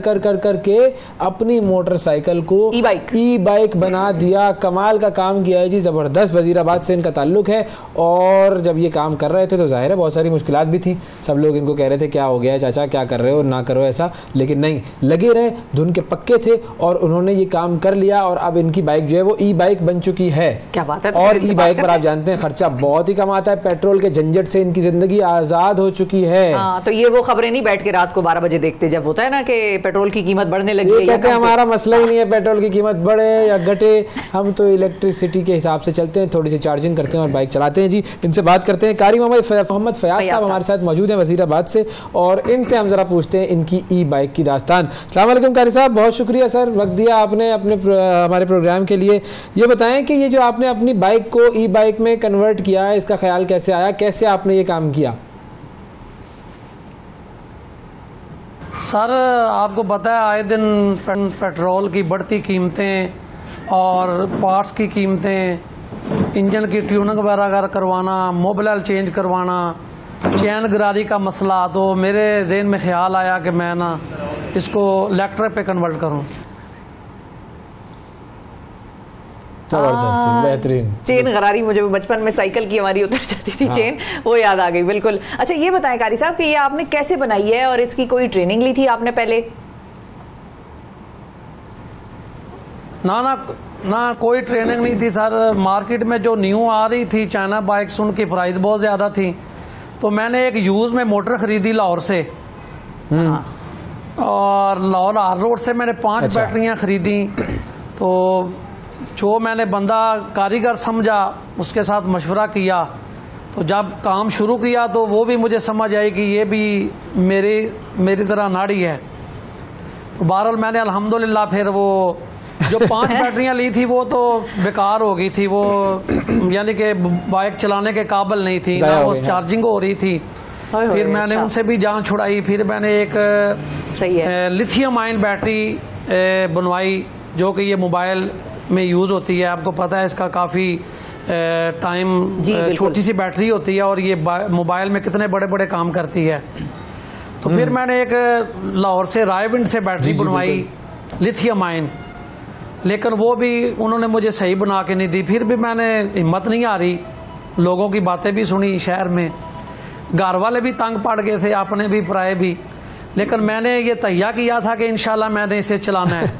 के अपनी मोटरसाइकिल को ई बाइक बना दिया। कमाल का काम किया है जी, ज़बरदस्त। वज़ीराबाद से इनका ताल्लुक़ है और जब ये काम कर रहे थे तो जाहिर है बहुत सारी मुश्किलात भी थी। सब लोग इनको कह रहे थे क्या हो गया चाचा, क्या कर रहे हो, ना करो ऐसा, लेकिन नहीं, लगे रहे, धुन के पक्के थे और उन्होंने ये काम कर लिया और अब इनकी बाइक जो है वो ई बाइक बन चुकी है। क्या बात है। और ई बाइक पर आप जानते हैं खर्चा बहुत ही कम आता है, पेट्रोल के झंझट से इनकी जिंदगी आजाद हो चुकी है। हाँ, तो ये वो खबरें नहीं बैठ के रात को 12 बजे देखते जब होता है ना कि पेट्रोल की कीमत बढ़ने लगी है। कहते हैं हमारा मसला ही नहीं है पेट्रोल की कीमत बढ़े या घटे, हम तो इलेक्ट्रिसिटी के हिसाब से चलते हैं, थोड़ी सी चार्जिंग करते हैं और बाइक चलाते हैं। जी, इनसे बात करते हैं। कारी मोहम्मद फयाज साहब हमारे साथ मौजूद हैं वजीराबाद से और इनसे हम जरा पूछते हैं इनकी ई बाइक की दास्तान। अस्सलाम वालेकुम कारी साहब, बहुत शुक्रिया सर, वक्त दिया आपने अपने हमारे प्रोग्राम के लिए। ये बताएं कि ये जो आपने अपनी बाइक को ई बाइक में कन्वर्ट किया है, इसका ख्याल कैसे आया, कैसे आपने ये काम किया? सर, आपको पता है आए दिन पेट्रोल की बढ़ती कीमतें और पार्ट्स की कीमतें, इंजन की ट्यूनिंग वगैरह करवाना, मोबिल चेंज करवाना, चैन गरारी का मसला, तो मेरे जहन में ख्याल आया कि मैं ना इसको इलेक्ट्रिक पे कन्वर्ट करूं। बेहतरीन। चेन गरारी, मुझे बचपन में साइकिल की हमारी उतर जाती थी चेन, वो याद आ गई बिल्कुल। अच्छा, ये बताएं कारी साहब कि ये आपने कैसे बनाई है और इसकी कोई ट्रेनिंग ली थी आपने पहले? ना कोई ट्रेनिंग नहीं थी सर। मार्केट में जो न्यू आ रही थी चाइना बाइक्स, उनकी प्राइस बहुत ज़्यादा थी, तो मैंने एक यूज़ में मोटर खरीदी लाहौर से और लाहौर हार रोड से मैंने 5 बैटरियां खरीदी। तो जो मैंने बंदा कारीगर समझा उसके साथ मशवरा किया, तो जब काम शुरू किया तो वो भी मुझे समझ आई कि ये भी मेरी तरह नाड़ी है। तो बहरहाल मैंने अल्हम्दुलिल्लाह फिर वो जो 5 बैटरियां ली थी वो तो बेकार हो गई थी, वो यानी कि बाइक चलाने के काबिल नहीं थी, ना वो चार्जिंग हो रही थी। फिर मैंने उनसे भी जान छुड़ाई। फिर मैंने एक लिथियम आयन बैटरी बनवाई जो कि ये मोबाइल में यूज़ होती है। आपको पता है इसका काफ़ी टाइम, छोटी सी बैटरी होती है और ये मोबाइल में कितने बड़े बड़े काम करती है। तो फिर मैंने एक लाहौर से रायविंड से बैटरी बनवाई लिथियम आयन, लेकिन वो भी उन्होंने मुझे सही बना के नहीं दी। फिर भी मैंने हिम्मत नहीं आ रही, लोगों की बातें भी सुनी, शहर में घर वाले भी तंग पड़ गए थे, अपने भी पराए भी, लेकिन मैंने ये तैयार किया था कि इंशाल्लाह मैंने इसे चलाना है।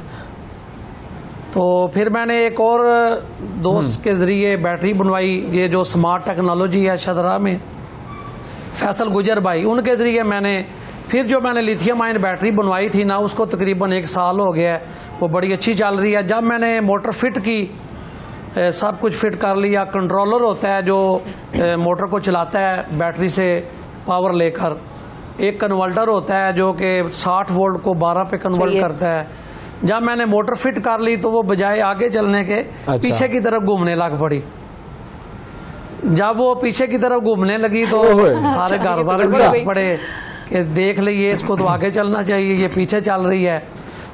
तो फिर मैंने एक और दोस्त के ज़रिए बैटरी बनवाई, ये जो स्मार्ट टेक्नोलॉजी है शदरा में, फैसल गुजर भाई, उनके ज़रिए मैंने लिथियम आयन बैटरी बनवाई थी ना, उसको तकरीबन 1 साल हो गया है, वो बड़ी अच्छी चल रही है। जब मैंने मोटर फिट की, सब कुछ फिट कर लिया, कंट्रोलर होता है जो मोटर को चलाता है बैटरी से पावर लेकर, एक कन्वर्टर होता है जो कि 60 वोल्ट को 12 पे कन्वर्ट करता है। जब मैंने मोटर फिट कर ली तो वो बजाय आगे चलने के पीछे की तरफ घूमने लग पड़ी। जब वो पीछे की तरफ घूमने लगी तो सारे घर वाले भी हंस पड़े कि देख लीजिए, इसको तो आगे चलना चाहिए, ये पीछे चल रही है।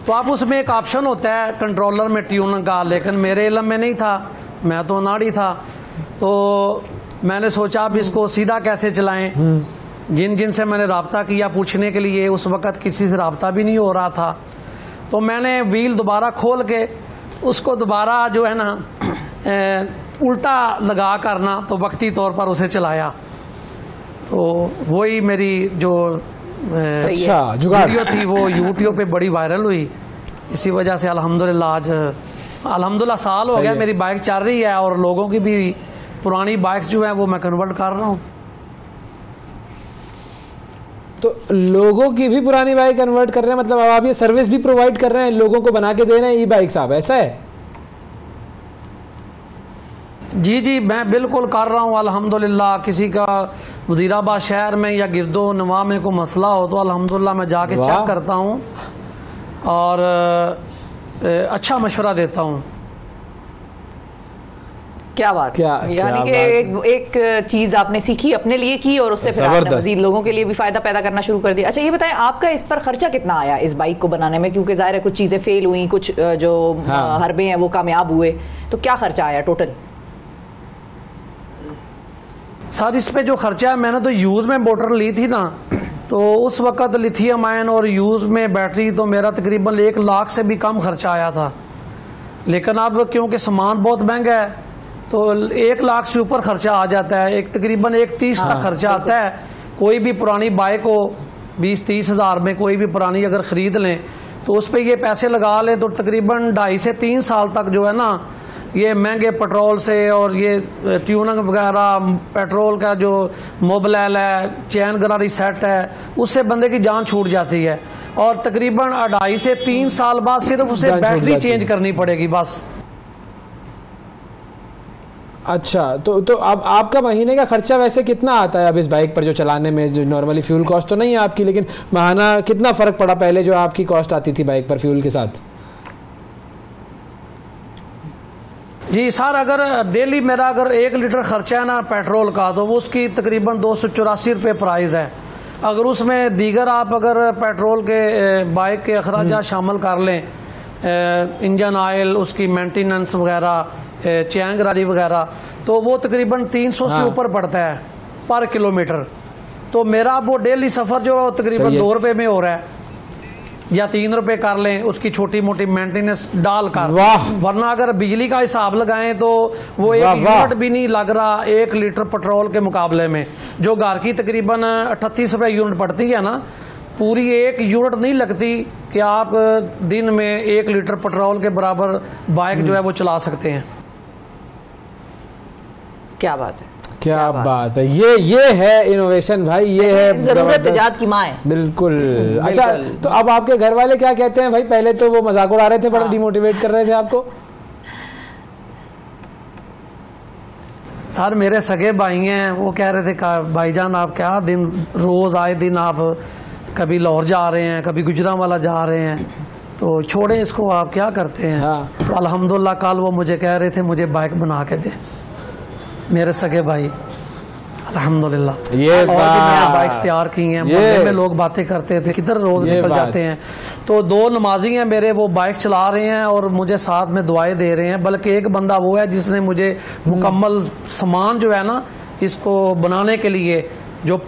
तो आप उसमें एक ऑप्शन होता है कंट्रोलर में ट्यून का, लेकिन मेरे इल्म में नहीं था, मैं तो अनाड़ी था। तो मैंने सोचा अब इसको सीधा कैसे चलाएं। जिन से मैंने रब्ता किया पूछने के लिए, उस वक़्त किसी से रब्ता भी नहीं हो रहा था। तो मैंने व्हील दोबारा खोल के उसको दोबारा जो है ना उल्टा लगा करना, तो वक्ती तौर पर उसे चलाया। तो वही मेरी जो वीडियो थी वो यूट्यूब पे बड़ी वायरल हुई। इसी वजह से अल्हम्दुलिल्लाह आज अल्हम्दुलिल्लाह साल हो गया मेरी बाइक चल रही है, और लोगों की भी पुरानी बाइक्स जो है वो मैं कन्वर्ट कर रहा हूँ। तो लोगों की भी पुरानी बाइक कन्वर्ट कर रहे हैं, मतलब अब आप ये सर्विस भी प्रोवाइड कर रहे हैं, लोगों को बना के दे रहे हैं ई बाइक साहब, ऐसा है? जी मैं बिल्कुल कर रहा हूँ अल्हम्दुलिल्लाह। किसी का वज़ीराबाद शहर में या गिरदो नवा में कोई मसला हो तो अल्हम्दुलिल्लाह मैं जाके चेक करता हूँ और अच्छा मशवरा देता हूँ। क्या बात, यानी कि एक चीज आपने सीखी, अपने लिए की, और उससे फिर आपने मजीद लोगों के लिए भी फायदा पैदा करना शुरू कर दिया। अच्छा ये बताएं, आपका इस पर खर्चा कितना आया इस बाइक को बनाने में? क्योंकि जाहिर है कुछ चीजें फेल हुई, कुछ जो हरबे हैं वो कामयाब हुए, तो क्या खर्चा आया टोटल? सर इस पे जो खर्चा है, मैंने तो यूज़ में मोटर ली थी ना, तो उस वक़्त लिथियम आयन और यूज़ में बैटरी तो मेरा तकरीबन 1 लाख से भी कम खर्चा आया था। लेकिन अब क्योंकि सामान बहुत महंगा है तो 1 लाख से ऊपर खर्चा आ जाता है। एक तकरीबन 1.30 तक खर्चा आता है। कोई भी पुरानी बाइक हो 20-30 हज़ार में कोई भी पुरानी अगर ख़रीद लें तो उस पर ये पैसे लगा लें तो तकरीबन 2.5 से 3 साल तक जो है ना, ये महंगे पेट्रोल से और ये ट्यूनिंग वगैरह, पेट्रोल का जो मोबिल है, चैन गरारी सेट है, उससे बंदे की जान छूट जाती है। और तकरीबन 2.5 से 3 साल बाद सिर्फ उसे बैटरी चेंज करनी पड़ेगी बस। अच्छा, तो अब आपका महीने का खर्चा वैसे कितना आता है अब इस बाइक पर जो चलाने में? जो नॉर्मली फ्यूल कॉस्ट तो नहीं है आपकी, लेकिन माहाना कितना फ़र्क पड़ा पहले जो आपकी कॉस्ट आती थी बाइक पर फ्यूल के साथ? जी सर, अगर डेली मेरा अगर 1 लीटर खर्चा है ना पेट्रोल का, तो वो उसकी तकरीबन 284 रुपये प्राइस है। अगर उसमें दीगर आप अगर पेट्रोल के बाइक के अखराजात शामिल कर लें, इंजन ऑयल, उसकी मेंटेनेंस वगैरह, चैन गरारी वगैरह, तो वो तकरीबन 300 से ऊपर पड़ता है पर किलोमीटर। तो मेरा वो डेली सफ़र जो तकरीबन 2 रुपये में हो रहा है, या 3 रुपये कर लें उसकी छोटी मोटी मेंटेनेंस डालकर। वरना अगर बिजली का हिसाब लगाएं तो वो 1 यूनिट भी नहीं लग रहा 1 लीटर पेट्रोल के मुकाबले में। जो घर की तकरीबन 38 रुपये यूनिट पड़ती है ना, पूरी 1 यूनिट नहीं लगती कि आप दिन में 1 लीटर पेट्रोल के बराबर बाइक जो है वो चला सकते हैं। क्या बात है, क्या बात है। ये है इनोवेशन भाई, ये है जरूरत इजाद की माँ है। बिल्कुल। अच्छा, तो अब आपके घर वाले क्या कहते हैं भाई? पहले तो वो मजाक उड़ा रहे थे, बड़ा डिमोटिवेट कर रहे थे आपको। सर मेरे सगे भाई हैं, वो कह रहे थे भाईजान आप क्या दिन रोज आए दिन आप कभी लाहौर जा रहे हैं, कभी गुजरांवाला जा रहे हैं, तो छोड़ें इसको, आप क्या करते हैं। तो अल्हम्दुलिल्लाह कल वो मुझे कह रहे थे मुझे बाइक बना के दे, मेरे सगे भाई अल्हम्दुलिल्लाह। ये और भी मैंने बाइक्स तैयार की हैं। मोहल्ले में लोग बातें करते थे किधर रोज निकल जाते हैं, तो 2 नमाजी हैं मेरे, वो बाइक चला रहे हैं और मुझे साथ में दुआएं दे रहे हैं। बल्कि एक बंदा वो है जिसने मुझे मुकम्मल सामान जो है ना इसको बनाने के लिए जो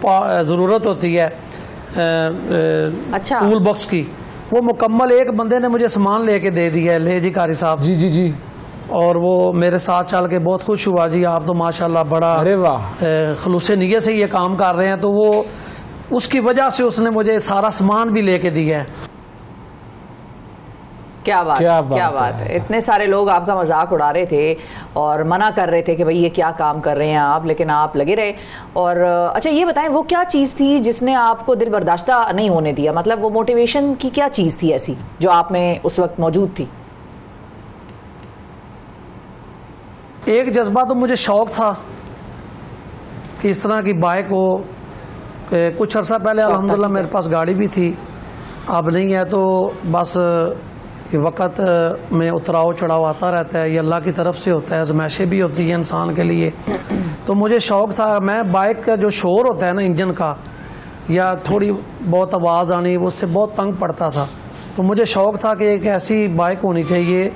ज़रूरत होती है टूल बॉक्स की, वो मुकम्मल एक बंदे ने मुझे सामान लेके दे दिया है। ले जी कारी साहब। जी जी जी। और वो मेरे साथ चल के बहुत खुश हुआ। जी आप तो माशाल्लाह बड़ा, अरे वाह, खलूसे नियत से ये काम कर रहे हैं। तो वो उसकी वजह से उसने मुझे सारा सामान भी लेके दिया है। क्या बात है। इतने सारे लोग आपका मजाक उड़ा रहे थे और मना कर रहे थे कि भाई ये क्या काम कर रहे हैं आप, लेकिन आप लगे रहे। और अच्छा ये बताएं, वो क्या चीज़ थी जिसने आपको दिल बर्दाश्ता नहीं होने दिया? मतलब वो मोटिवेशन की क्या चीज़ थी ऐसी जो आप में उस वक्त मौजूद थी? एक जज्बा तो मुझे शौक था कि इस तरह की बाइक हो। कुछ अर्सा पहले अल्हम्दुलिल्लाह मेरे पास गाड़ी भी थी, अब नहीं है। तो बस वक़्त में उतराव चढ़ाव आता रहता है, ये अल्लाह की तरफ से होता है, आज़माइशें भी होती हैं इंसान के लिए। तो मुझे शौक़ था, मैं बाइक का जो शोर होता है ना इंजन का, या थोड़ी बहुत आवाज़ आनी, वो उससे बहुत तंग पड़ता था। तो मुझे शौक़ था कि एक ऐसी बाइक होनी चाहिए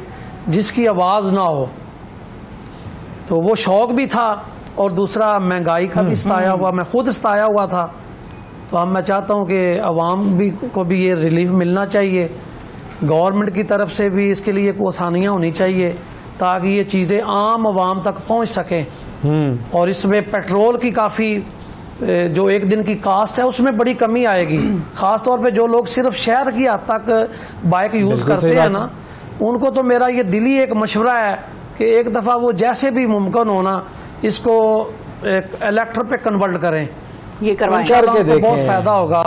जिसकी आवाज़ ना हो, तो वो शौक़ भी था और दूसरा महंगाई का भी सताया हुआ, मैं खुद सताया हुआ था। तो अब मैं चाहता हूँ कि आवाम भी को भी ये रिलीफ मिलना चाहिए, गवर्नमेंट की तरफ से भी इसके लिए कोई आसानियाँ होनी चाहिए ताकि ये चीज़ें आम आवाम तक पहुँच सकें। और इसमें पेट्रोल की काफ़ी जो एक दिन की कास्ट है उसमें बड़ी कमी आएगी, ख़ास तौर पे जो लोग सिर्फ शहर की हद तक बाइक यूज़ करते हैं ना, उनको तो मेरा ये दिली एक मशवरा है कि एक दफ़ा वो जैसे भी मुमकिन हो ना इसको एक इलेक्ट्रिक पे कन्वर्ट करें, ये करवाएं, तो बहुत फ़ायदा होगा।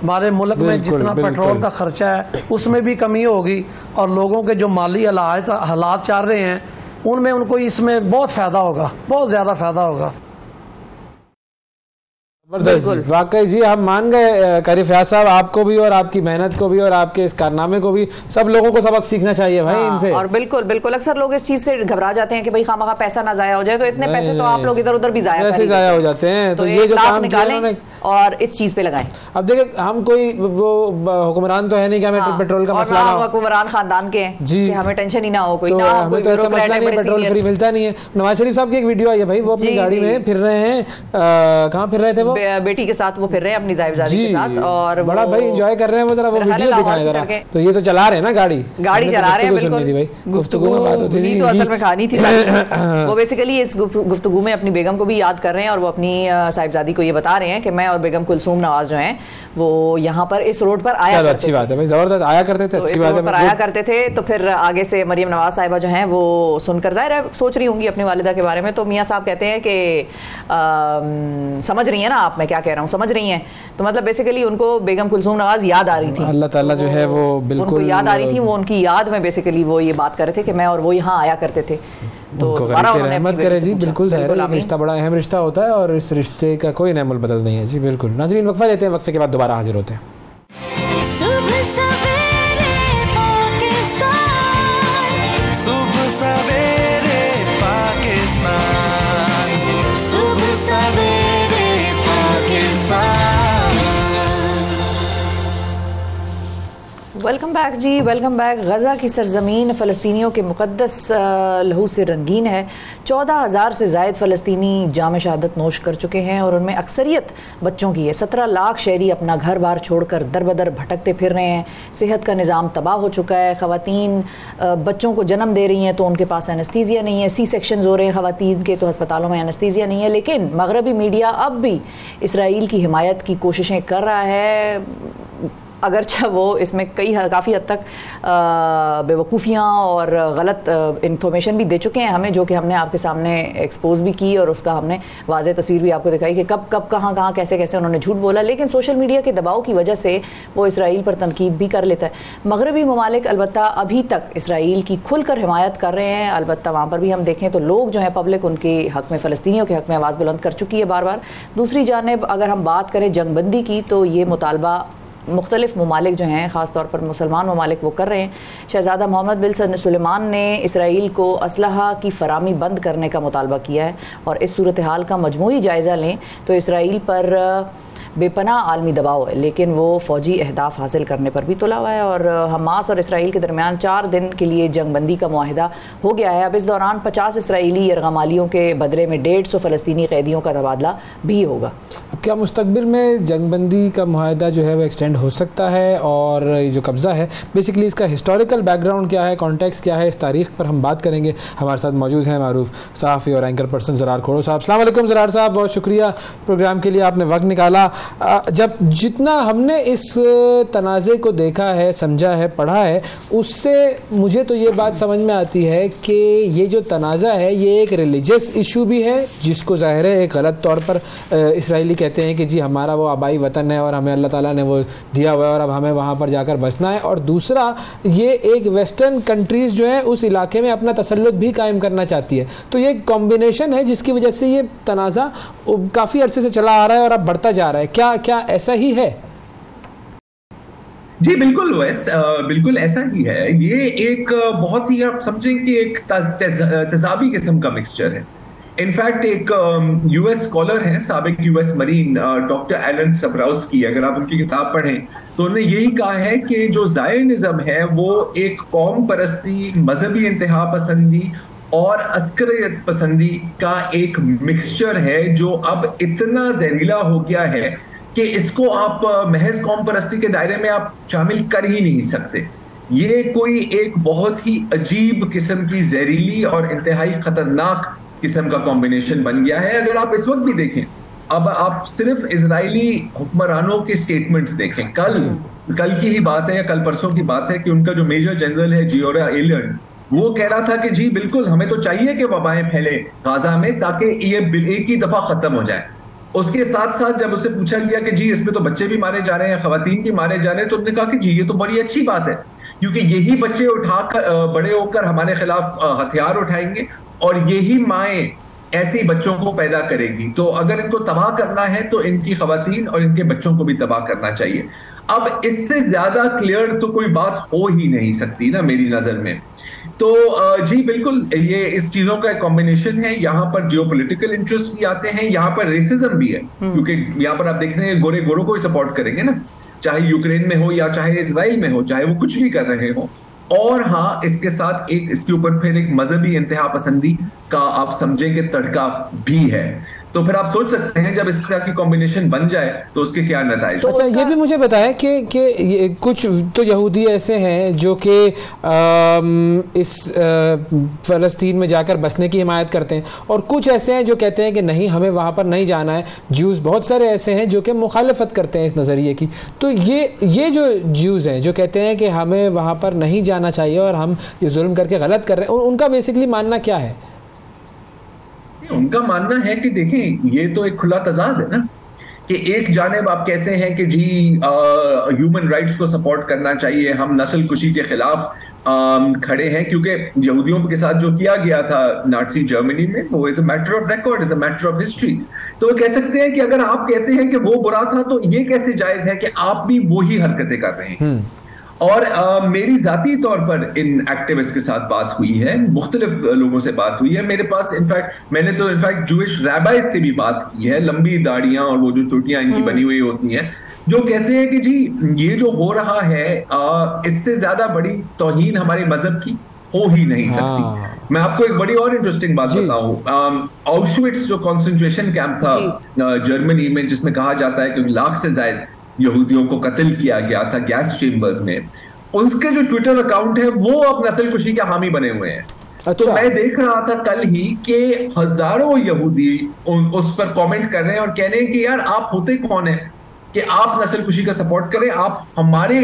हमारे मुल्क में जितना पेट्रोल का खर्चा है उसमें भी कमी होगी और लोगों के जो माली हालात चल रहे हैं उनमें उनको इसमें बहुत फ़ायदा होगा, बहुत ज़्यादा फ़ायदा होगा। जबरदस्त, वाकई जी हम मान गए कारी फयाज साहब, आपको भी और आपकी मेहनत को भी और आपके इस कारनामे को भी सब लोगों को सबक सीखना चाहिए भाई इनसे। और बिल्कुल बिल्कुल, अक्सर लोग इस चीज से घबरा जाते हैं कि भाई खामखा पैसा ना जाया हो जाए, तो इतने पैसे तो आप लोग इधर उधर भी जाया हो जाते हैं। तो ये जो काम निकालें और इस चीज पे लगाएं। अब देखिए हम कोई वो हुक्मरान तो है नहीं कि हमें पेट्रोल का मसला ना हो, हुक्मरान खानदान के हैं जी, हमें टेंशन ही ना हो, कोई तो हमें तो ऐसा मसला नहीं, पेट्रोल फ्री मिलता नहीं है। नवाज शरीफ साहब की एक वीडियो आई है भाई, वो अपनी गाड़ी में फिर रहे हैं, कहाँ फिर रहे थे वो, बेटी के साथ वो फिर रहे हैं अपनी साहिबजादी के साथ, और बड़ा भाई एंजॉय कर रहे हैं वो, जरा वो वीडियो दिखाएं जरा। तो ये तो चला रहे हैं ना गाड़ी चला रहे हैं, बिल्कुल गुफ्तगू में बात होती थी, तो असल में कहानी थी वो बेसिकली इस गुफ्तगू में अपनी बेगम को भी याद कर रहे हैं और वो अपनी साहिबजादी को ये बता रहे हैं कि मैं और बेगम कुलसूम नवाज जो हैं वो यहाँ पर इस रोड पर आया, अच्छी बात है भाई, जबरदस्त आया करते थे, अच्छी बात है, पर आया करते थे। तो फिर आगे से मरियम नवाज साहिबा जो हैं वो सुनकर जाहिर है सोच रही होंगी अपनी वालिदा के बारे में, तो मियाँ साहब कहते हैं कि समझ रही है ना आप मैं क्या कह रहा हूँ, समझ रही हैं, तो मतलब बेसिकली उनको बेगम कुलसूम नवाज याद आ रही थी, अल्लाह ताला जो है वो बिल्कुल उनको याद आ रही थी, वो उनकी याद में बेसिकली वो ये बात कर रहे थे कि मैं और वो यहाँ आया करते थे। तो रहमत करे जी, बिल्कुल रिश्ता बड़ा अहम रिश्ता होता है और इस रिश्ते का कोई नैमुल बदल नहीं है जी, बिल्कुल। नाज़रीन वक्फा लेते हैं, वक्फे के बाद दोबारा हाजिर होते हैं। सुबह सवेरे पाकिस्तान, सुबह सवेरे पाकिस्तान, सुबह सवेरे पाकिस्तान। वेलकम बैक जी, वेलकम बैक। गजा की सरजमीन फ़लस्तीनियों के मुक़द्दस लहू से रंगीन है। 14,000 से ज़ायद फ़लस्तीनी जाम शहादत नोश कर चुके हैं और उनमें अक्सरियत बच्चों की है। 17 लाख शहरी अपना घर बार छोड़कर दर बदर भटकते फिर रहे हैं। सेहत का निज़ाम तबाह हो चुका है। ख़वातीन बच्चों को जन्म दे रही हैं तो उनके पास एनेस्थीसिया नहीं है, सी सेक्शन हो रहे हैं ख़वातीन के, तो अस्पतालों में एनेस्थीसिया नहीं है। लेकिन मगरबी मीडिया अब भी इसराइल की हिमायत की कोशिशें कर रहा है, अगरचे वो इसमें काफ़ी हद तक बेवकूफ़ियाँ और गलत इन्फॉर्मेशन भी दे चुके हैं हमें, जो कि हमने आपके सामने एक्सपोज भी की और उसका हमने वाज़ेह तस्वीर भी आपको दिखाई कि कब कब कहाँ कहाँ कैसे कैसे उन्होंने झूठ बोला। लेकिन सोशल मीडिया के दबाव की वजह से वो इसराइल पर तनकीद भी कर लेता है। मगरबी ममालिक अलबत्ता अभी तक इसराइल की खुलकर हिमायत कर रहे हैं। अलबत्ता वहाँ पर भी हम देखें तो लोग जो है पब्लिक उनके हक़ में, फ़लस्तीनियों के हक़ में आवाज़ बुलंद कर चुकी है बार बार। दूसरी जानिब अगर हम बात करें जंगबंदी की, तो ये मुतालबा मुख्तलिफ ममालिक जो हैं, ख़ास तौर पर मुसलमान ममालिक वो कर रहे हैं। शहज़ादा मोहम्मद बिन सुलेमान ने इसराइल को असलहा की फ़राहमी बंद करने का मुतालबा किया है और इस सूरत हाल का मजमूई जायज़ा लें तो इसराइल पर बेपनाह आलमी दबाव है, लेकिन वो फ़ौजी अहदाफ हासिल करने पर भी तुला हुआ है। और हमास और इसराइल के दरमियान 4 दिन के लिए जंगबंदी का मुआहिदा हो गया है। अब इस दौरान 50 इसराइली यरगमालियों के बदले में 150 फ़लस्तीनी कैदियों का तबादला भी होगा। अब क्या मुस्तकबिल में जंगबंदी का मुआहिदा जो है वो एक्सटेंड हो सकता है? और ये जो कब्ज़ा है बेसिकली इसका हिस्टोरिकल बैकग्राउंड क्या है, कॉन्टेक्स्ट क्या है, इस तारीख पर हम बात करेंगे। हमारे साथ मौजूद हैं मारूफ सहाफ़ी और एंकर पर्सन ज़रार खोड़ो साहब। अस्सलाम वालेकुम ज़रार साहब, बहुत शुक्रिया प्रोग्राम के लिए, आपने वक्त निकाला। जब जितना हमने इस तनाज़े को देखा है, समझा है, पढ़ा है, उससे मुझे तो ये बात समझ में आती है कि ये जो तनाज़ा है ये एक रिलीजियस इशू भी है, जिसको ज़ाहिर है एक गलत तौर पर इसराइली कहते हैं कि जी हमारा वो आबाई वतन है और हमें अल्लाह ताला ने वो दिया हुआ है और अब हमें वहाँ पर जाकर बसना है। और दूसरा, ये एक वेस्टर्न कंट्रीज़ जो है उस इलाके में अपना तसल्लुत भी कायम करना चाहती है। तो ये कॉम्बिनेशन है जिसकी वजह से ये तनाज़ा काफ़ी अरसे से चला आ रहा है और अब बढ़ता जा रहा है। क्या ऐसा ही है? जी बिल्कुल वैस, बिल्कुल ऐसा ही है। ये एक बहुत ही आप समझें कि एक तेजाबी किस्म का मिक्सचर है। इनफैक्ट एक यूएस स्कॉलर हैं, साबिक यूएस मरीन डॉक्टर एलन सब्राउस्की, अगर आप उनकी किताब पढ़ें तो उन्होंने यही कहा है कि जो ज़ायनिज़्म है वो एक कौम परस्ती, मजहबी इंतहा पसंदी और अस्करियत पसंदी का एक मिक्सचर है जो अब इतना जहरीला हो गया है कि इसको आप महज कौम परस्ती के दायरे में आप शामिल कर ही नहीं सकते। ये कोई एक बहुत ही अजीब किस्म की जहरीली और इंतहाई खतरनाक किस्म का कॉम्बिनेशन बन गया है। अगर आप इस वक्त भी देखें, अब आप सिर्फ इजरायली हुक्मरानों के स्टेटमेंट्स देखें, कल की ही बात है या कल परसों की बात है कि उनका जो मेजर जनरल है जियोरा एलियन, वो कह रहा था कि जी बिल्कुल हमें तो चाहिए कि वबाएं फैले गाजा में ताकि ये एक ही दफा खत्म हो जाए। उसके साथ साथ जब उससे पूछा गया कि जी इसमें तो बच्चे भी मारे जा रहे हैं, खवातीन भी मारे जा रहे हैं, तो उन्होंने कहा कि जी ये तो बड़ी अच्छी बात है, क्योंकि यही बच्चे उठाकर बड़े होकर हमारे खिलाफ हथियार उठाएंगे और यही माएं ऐसे बच्चों को पैदा करेगी। तो अगर इनको तबाह करना है तो इनकी खवातीन और इनके बच्चों को भी तबाह करना चाहिए। अब इससे ज्यादा क्लियर तो कोई बात हो ही नहीं सकती ना मेरी नजर में। तो जी बिल्कुल ये इस चीजों का एक कॉम्बिनेशन है। यहाँ पर जियोपॉलिटिकल इंटरेस्ट भी आते हैं, यहाँ पर रेसिज्म भी है, क्योंकि यहाँ पर आप देख रहे हैं गोरे गोरों को ही सपोर्ट करेंगे ना, चाहे यूक्रेन में हो या चाहे इजराइल में हो, चाहे वो कुछ भी कर रहे हो। और हाँ, इसके साथ एक इसके ऊपर फिर एक मजहबी इंतहा पसंदी का आप समझेंगे तड़का भी है। तो फिर आप सोच सकते हैं जब इस तरह की कॉम्बिनेशन बन जाए तो उसके क्या नतीजे। तो अच्छा ये भी मुझे बताएं कि कुछ तो यहूदी ऐसे हैं जो कि इस फ़लस्तीन में जाकर बसने की हिमायत करते हैं और कुछ ऐसे हैं जो कहते हैं कि नहीं हमें वहाँ पर नहीं जाना है। ज्यूज़ बहुत सारे ऐसे हैं जो कि मुखालफत करते हैं इस नज़रिए की। तो ये जो ज्यूज़ हैं जो कहते हैं कि हमें वहाँ पर नहीं जाना चाहिए और हम ये जुल्म करके गलत कर रहे हैं, उनका बेसिकली मानना क्या है? उनका मानना है कि देखें ये तो एक खुला तजाद है ना, कि एक जानिब आप कहते हैं कि जी ह्यूमन राइट्स को सपोर्ट करना चाहिए, हम नस्ल कुशी के खिलाफ खड़े हैं, क्योंकि यहूदियों के साथ जो किया गया था नाज़ी जर्मनी में वो is a matter of record, is a matter of history. तो वो कह सकते हैं कि अगर आप कहते हैं कि वो बुरा था तो ये कैसे जायज है कि आप भी वही हरकतें कर रहे हैं। और मेरी जाती तौर पर इन एक्टिविस्ट के साथ बात हुई है, मुख्तलिफ लोगों से बात हुई है। मेरे पास मैंने तो जूइश रैबाइज से भी बात की है, लंबी दाढ़ियां और वो जो चोटियां इनकी बनी हुई होती हैं, जो कहते हैं कि जी ये जो हो रहा है इससे ज्यादा बड़ी तौहीन हमारे मजहब की हो ही नहीं सकती। मैं आपको एक बड़ी और इंटरेस्टिंग बात बताऊं, ऑशविट्स जो कॉन्सेंट्रेशन कैंप था जर्मनी में, जिसमें कहा जाता है कि 1 लाख से ज्यादा यहूदियों को कत्ल किया गया था गैस चेम्बर्स में, उसके जो ट्विटर अकाउंट है वो अब नस्ल कुशी के हामी बने हुए हैं। अच्छा। तो मैं देख रहा था कल ही कि हजारों यहूदी उस पर कमेंट कर रहे हैं और कह रहे हैं कि यार आप होते कौन है कि आप नस्ल कुशी का सपोर्ट करें, आप हमारे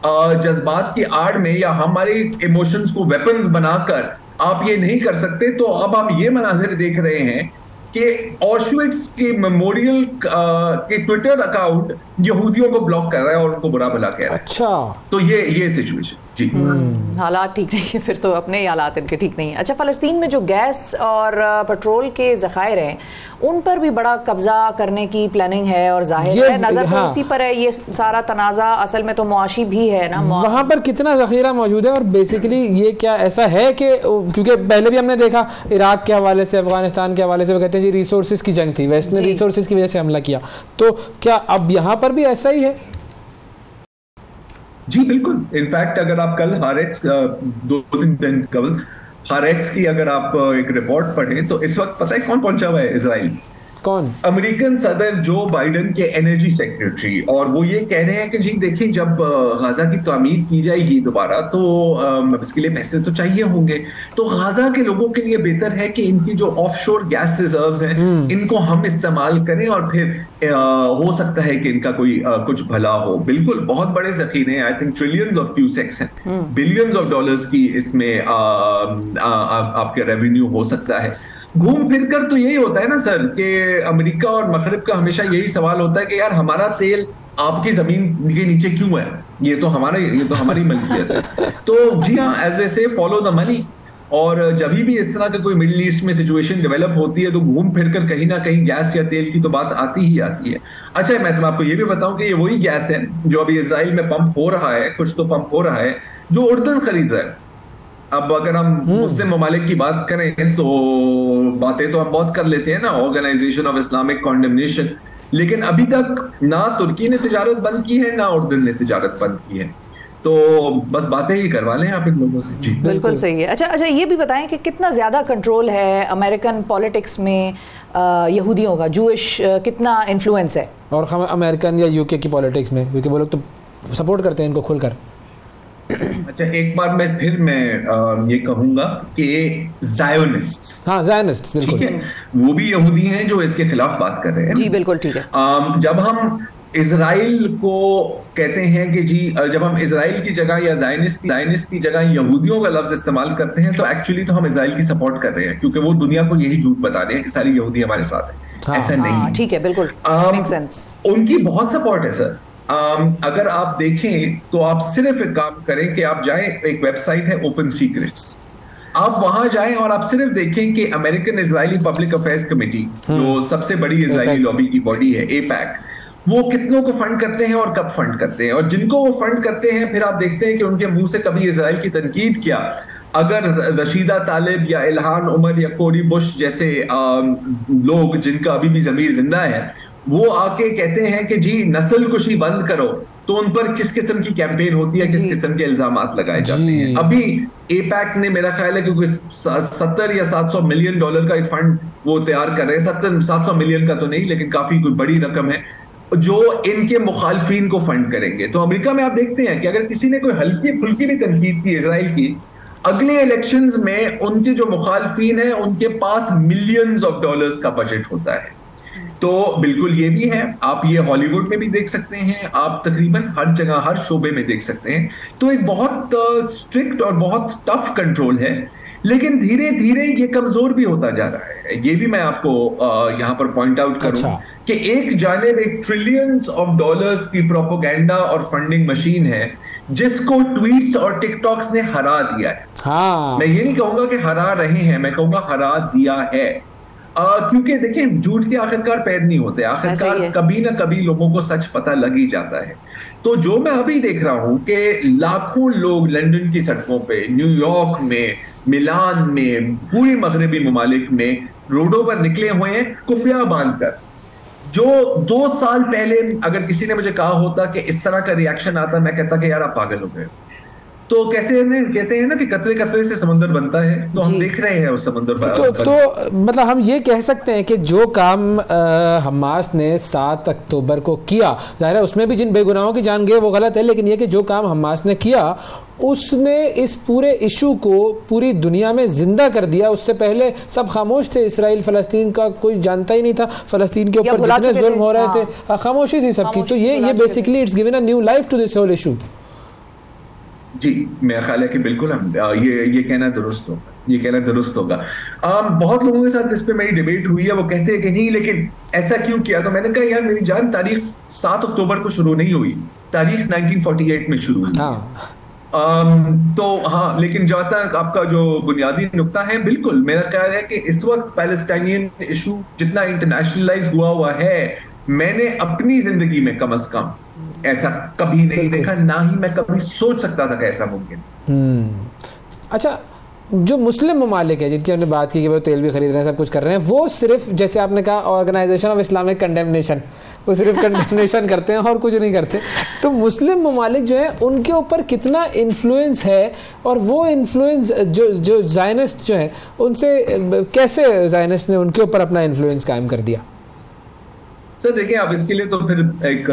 जज्बात की आड़ में या हमारे इमोशंस को वेपन्स बनाकर आप ये नहीं कर सकते। तो अब आप ये मनाजिर देख रहे हैं कि ऑशविट्स के मेमोरियल के ट्विटर अकाउंट यहूदियों को ब्लॉक कर रहा है और उनको बुरा भला कह रहा है। अच्छा, तो ये सिचुएशन जी। हालात ठीक नहीं है, फिर तो अपने ही हालात इनके ठीक नहीं है। अच्छा, फ़लस्तीन में जो गैस और पेट्रोल के ज़खायर हैं उन पर भी बड़ा कब्जा करने की प्लानिंग है और जाहिर है नजर तो उसी पर है। ये सारा तनाज़ा असल में तो मुआशी भी है ना, वहाँ पर कितना ज़ख़ीरा मौजूद है और बेसिकली ये क्या ऐसा है कि क्योंकि पहले भी हमने देखा इराक के हवाले से, अफगानिस्तान के हवाले से, वो कहते हैं जी रिसोर्सेज की जंग थी, वेस्ट ने रिसोर्सेज की वजह से हमला किया, तो क्या अब यहाँ पर भी ऐसा ही है? जी बिल्कुल। इनफैक्ट अगर आप कल हारेट्स 2-3 दिन कल हारेट्स की अगर आप एक रिपोर्ट पढ़ें तो इस वक्त पता है कौन पहुंचा हुआ है इजराइल? कौन? अमेरिकन सदर जो बाइडेन के एनर्जी सेक्रेटरी, और वो ये कह रहे हैं कि जी देखिए जब गाजा की तामीर की जाएगी दोबारा तो इसके लिए पैसे तो चाहिए होंगे, तो गाजा के लोगों के लिए बेहतर है कि इनकी जो ऑफशोर गैस रिजर्व्स हैं इनको हम इस्तेमाल करें और फिर हो सकता है कि इनका कोई कुछ भला हो। बिल्कुल, बहुत बड़े जखीरे हैं, I think trillions of cusecs हैं, बिलियंस ऑफ डॉलर्स की इसमें आपके रेवेन्यू हो सकता है। घूम फिर कर तो यही होता है ना सर कि अमेरिका और मगरिब का हमेशा यही सवाल होता है कि यार हमारा तेल आपकी जमीन के नीचे क्यों है, ये तो हमारी मलकियत है। तो जी हाँ, एज ए से फॉलो द मनी, और जब भी इस तरह का कोई मिडिल ईस्ट में सिचुएशन डेवलप होती है तो घूम फिर कर कहीं ना कहीं गैस या तेल की तो बात आती ही आती है। अच्छा, मैं आपको ये भी बताऊं कि ये वही गैस है जो अभी इजराइल में पंप हो रहा है, कुछ तो पंप हो रहा है जो उर्दन खरीद रहा है। अब अगर हम मुस्लिम ममालिक की बात करें तो बातें तो हम बहुत कर लेते हैं ना, ऑर्गेनाइजेशन ऑफ इस्लामिक कॉन्डेमनेशन, लेकिन अभी तक ना तुर्की ने तिजारत बंद की है ना उर्दन ने तिजारत बंद की है, तो बस बातें ही करवा लें आप इन लोगों से। जी बिल्कुल सही है। अच्छा, ये भी बताएं कि कितना ज्यादा कंट्रोल है अमेरिकन पॉलिटिक्स में यहूदियों का, जूइश कितना इन्फ्लुएंस है, और अमेरिकन या यूके की पॉलिटिक्स में, क्योंकि वो लोग तो सपोर्ट करते हैं इनको खुलकर। अच्छा, एक बार मैं ये कहूंगा कि ज़ायोनिस्ट्स, हाँ ज़ायोनिस्ट्स बिल्कुल, ठीक है, वो भी यहूदी हैं जो इसके खिलाफ बात कर रहे हैं। जी बिल्कुल ठीक है। जब हम इजराइल को कहते हैं कि जी, जब हम इजराइल की जगह या ज़ायोनिस्ट की जगह यहूदियों का लफ्ज इस्तेमाल करते हैं तो एक्चुअली तो हम इजराइल की सपोर्ट कर रहे हैं, क्योंकि वो दुनिया को यही झूठ बता रहे हैं कि सारी यहूदी हमारे साथ है। हाँ, ऐसा नहीं, ठीक है, बिल्कुल मेक सेंस। उनकी बहुत सपोर्ट है सर। अगर आप देखें तो आप सिर्फ एक काम करें कि आप जाएं, एक वेबसाइट है ओपन सीक्रेट्स, आप वहां जाएं और आप सिर्फ देखें कि American Israeli public affairs committee, जो सबसे बड़ी इजरायली लॉबी की बॉडी है, एपैक, वो कितनों को फंड करते हैं और कब फंड करते हैं, और जिनको वो फंड करते हैं फिर आप देखते हैं कि उनके मुंह से कभी इजराइल की तनकीद किया। अगर रशीदा तालिब या इल्हान उमर या कोरी बुश जैसे लोग जिनका अभी भी ज़मीर जिंदा है, वो आके कहते हैं कि जी नस्ल कुशी बंद करो, तो उन पर किस किस्म की कैंपेन होती है, किस किस्म के इल्जामात लगाए जाते हैं। अभी एपैक ने, मेरा ख्याल है क्योंकि 70 या 700 मिलियन डॉलर का एक फंड वो तैयार कर रहे हैं, 700 मिलियन का तो नहीं लेकिन काफी कोई बड़ी रकम है, जो इनके मुखालफिन को फंड करेंगे। तो अमेरिका में आप देखते हैं कि अगर किसी ने कोई हल्की फुल्की भी तनकीद की इजराइल की, अगले इलेक्शंस में उनके जो मुखालफिन है उनके पास मिलियंस ऑफ डॉलर्स का बजट होता है। तो बिल्कुल ये भी है, आप ये हॉलीवुड में भी देख सकते हैं, आप तकरीबन हर जगह हर शोबे में देख सकते हैं। तो एक बहुत स्ट्रिक्ट और बहुत टफ कंट्रोल है, लेकिन धीरे धीरे ये कमजोर भी होता जा रहा है। ये भी मैं आपको यहाँ पर पॉइंट आउट करूं कि एक जानिब एक ट्रिलियंस ऑफ डॉलर्स की प्रोपोगेंडा और फंडिंग मशीन है जिसको ट्वीट्स और टिकटॉक्स ने हरा दिया है। हाँ। मैं ये नहीं कहूंगा कि हरा रहे हैं, मैं कहूंगा हरा दिया है। क्योंकि देखिए, झूठ के आखिरकार पैर नहीं होते, आखिरकार कभी ना कभी लोगों को सच पता लग ही जाता है। तो जो मैं अभी देख रहा हूं कि लाखों लोग लंदन की सड़कों पे, न्यूयॉर्क में, मिलान में, पूरी मगरबी ममालिक में रोडों पर निकले हुए हैं कुफिया बांधकर। जो 2 साल पहले अगर किसी ने मुझे कहा होता कि इस तरह का रिएक्शन आता, मैं कहता कि यार आप पागल हो गए। तो कैसे कहते हैं ना कि कतरे कतरे से समंदर बनता है, तो हम देख रहे हैं उस समंदर तो मतलब हम ये कह सकते हैं कि जो काम हमास ने 7 अक्टूबर को किया, जाहिर है उसमें भी जिन बेगुनाहों की जान गई वो गलत है, लेकिन ये कि जो काम हमास ने किया उसने इस पूरे इशू को पूरी दुनिया में जिंदा कर दिया। उससे पहले सब खामोश थे, इसराइल फलस्तीन का कोई जानता ही नहीं था, फलस्तीन के ऊपर जितने जुल्म हो रहे थे खामोशी थी सबकी। तो ये basically it's given a new life to this whole issue. जी, मेरा ख्याल है कि बिल्कुल हम ये कहना दुरुस्त होगा, ये कहना दुरुस्त होगा। बहुत लोगों के साथ इस पे मेरी डिबेट हुई है, वो कहते हैं कि नहीं लेकिन ऐसा क्यों किया। तो मैंने कहा यार मेरी जान, तारीख 7 अक्टूबर को शुरू नहीं हुई, तारीख 1948 में शुरू हुई। तो हाँ, लेकिन जहाँ तक आपका जो बुनियादी नुक्ता है, बिल्कुल मेरा ख्याल है कि इस वक्त पैलेस्टाइनियन इशू जितना इंटरनेशनलाइज हुआ है, मैंने अपनी जिंदगी में कम से कम ऐसा कभी नहीं देखा, ना ही मैं कभी सोच सकता था कि ऐसा मुमकिन। अच्छा, जो मुस्लिम ममालिक है जिनकी हमने बात की कि वो तेल भी खरीद रहे हैं, सब कुछ कर रहे हैं, वो सिर्फ जैसे आपने कहा ऑर्गेनाइजेशन ऑफ इस्लामिक कंडेमनेशन, वो सिर्फ कंडेमनेशन करते हैं और कुछ नहीं करते। तो मुस्लिम ममालिक जो है उनके ऊपर कितना इन्फ्लुएंस है, और वो इन्फ्लुएंस जो ज़ायनिस्ट जो है उनसे कैसे ज़ायनिस्ट ने उनके ऊपर अपना इन्फ्लुएंस कायम कर दिया? सर देखिए, आप इसके लिए तो फिर एक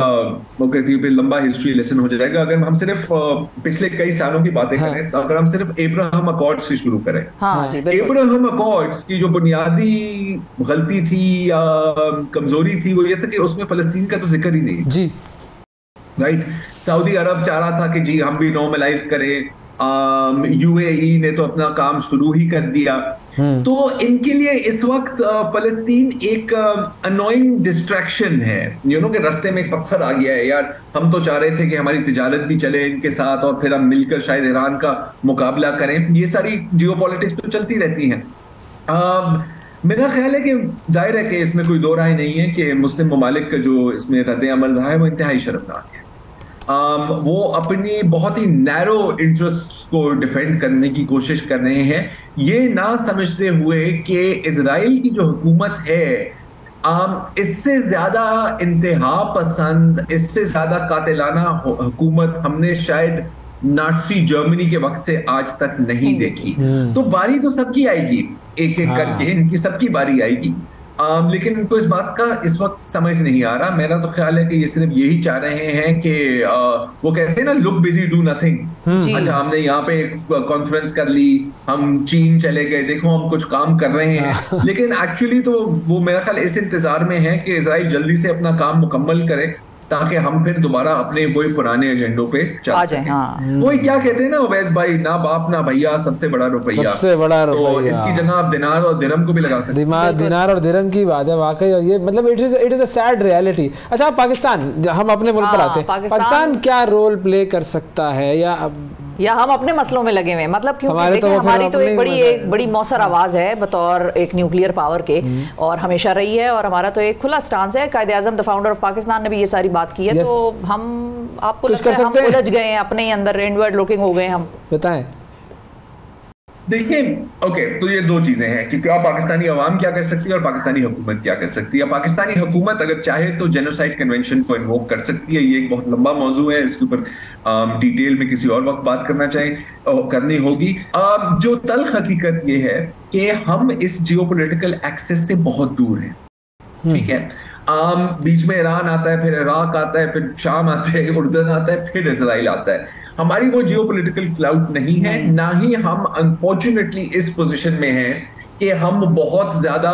लंबा हिस्ट्री लेसन हो जाएगा। अगर हम सिर्फ पिछले कई सालों की बातें करें, तो अगर हम सिर्फ एब्राहम अकॉर्ड्स से शुरू करें, एब्राहम अकॉर्ड्स की जो बुनियादी गलती थी या कमजोरी थी, वो ये था कि उसमें फलस्तीन का तो जिक्र ही नहीं जी। राइट, सऊदी अरब चाह रहा था कि जी हम भी नॉर्मलाइज करें, यूएई ने तो अपना काम शुरू ही कर दिया। तो इनके लिए इस वक्त फलस्तीन एक अनोइंग डिस्ट्रैक्शन है, यू नो, कि रास्ते में एक पत्थर आ गया है। यार हम तो चाह रहे थे कि हमारी तिजारत भी चले इनके साथ और फिर हम मिलकर शायद ईरान का मुकाबला करें। ये सारी जियोपॉलिटिक्स तो चलती रहती हैं। मेरा ख्याल है कि जाहिर है कि इसमें कोई दो राय नहीं है कि मुस्लिम ममालिक का जो इसमें रद्द अमल रहा है वो इंतहाई शर्मनाक है। वो अपनी बहुत ही नैरो इंटरेस्ट को डिफेंड करने की कोशिश कर रहे हैं, ये ना समझते हुए कि इजराइल की जो हुकूमत है इससे ज्यादा इंतहा पसंद, इससे ज्यादा कातिलाना हुकूमत हमने शायद नाज़ी जर्मनी के वक्त से आज तक नहीं देखी। तो बारी तो सबकी आएगी, एक एक करके इनकी सबकी बारी आएगी। लेकिन इनको इस बात का इस वक्त समझ नहीं आ रहा। मेरा तो ख्याल है कि ये सिर्फ यही चाह रहे हैं कि वो कहते हैं ना, लुक बिजी डू नथिंग। अच्छा, हमने यहाँ पे कॉन्फ्रेंस कर ली, हम चीन चले गए, देखो हम कुछ काम कर रहे हैं। लेकिन एक्चुअली तो वो मेरा ख्याल इस इंतजार में है कि इजराइल जल्दी से अपना काम मुकम्मल करे ताकि हम फिर दोबारा अपने वही पुराने एजेंडों पे आ जाए। वही क्या कहते हैं ना अवैस भाई, ना बाप ना भैया, सबसे बड़ा रुपया। सबसे बड़ा रुपया। तो इसकी जगह आप दिनार और दिरहम को भी लगा सकते हैं। दिनार और दिरहम की बात है वाकई, और ये मतलब it is a sad reality. अच्छा, पाकिस्तान, हम अपने मुल्क पर आते हैं, पाकिस्तान क्या रोल प्ले कर सकता है या हम अपने मसलों में लगे हुए हैं? मतलब क्योंकि हमारी तो एक बड़ी मौसर आवाज है बतौर एक न्यूक्लियर पावर के, और हमेशा रही है, और हमारा तो एक खुला स्टांस है। कायदे आज़म द फाउंडर ऑफ पाकिस्तान ने भी ये सारी बात की है। तो हम, आपको लगता है हम उलझ गए हैं अपने ही अंदर, इनवर्ड लुकिंग हो गए हम? बताएं। देखिए, ओके, तो ये दो चीजें हैं कि क्या पाकिस्तानी अवाम क्या कर सकती है और पाकिस्तानी हुकूमत क्या कर सकती है। पाकिस्तानी हुकूमत अगर चाहे तो जेनोसाइड कन्वेंशन को इन्वोक कर सकती है। ये एक बहुत लंबा मौजू है, इसके ऊपर डिटेल में किसी और वक्त बात करनी होगी। जो तल्ख हकीकत ये है कि हम इस जियोपॉलिटिकल एक्सेस से बहुत दूर हैं, ठीक है। बीच में ईरान आता है, फिर इराक आता है, फिर शाम आता है, उर्दन आता है, फिर इजराइल आता है। हमारी वो जियोपॉलिटिकल क्लाउड नहीं है, ना ही हम अनफॉर्चुनेटली इस पोजीशन में हैं कि हम बहुत ज्यादा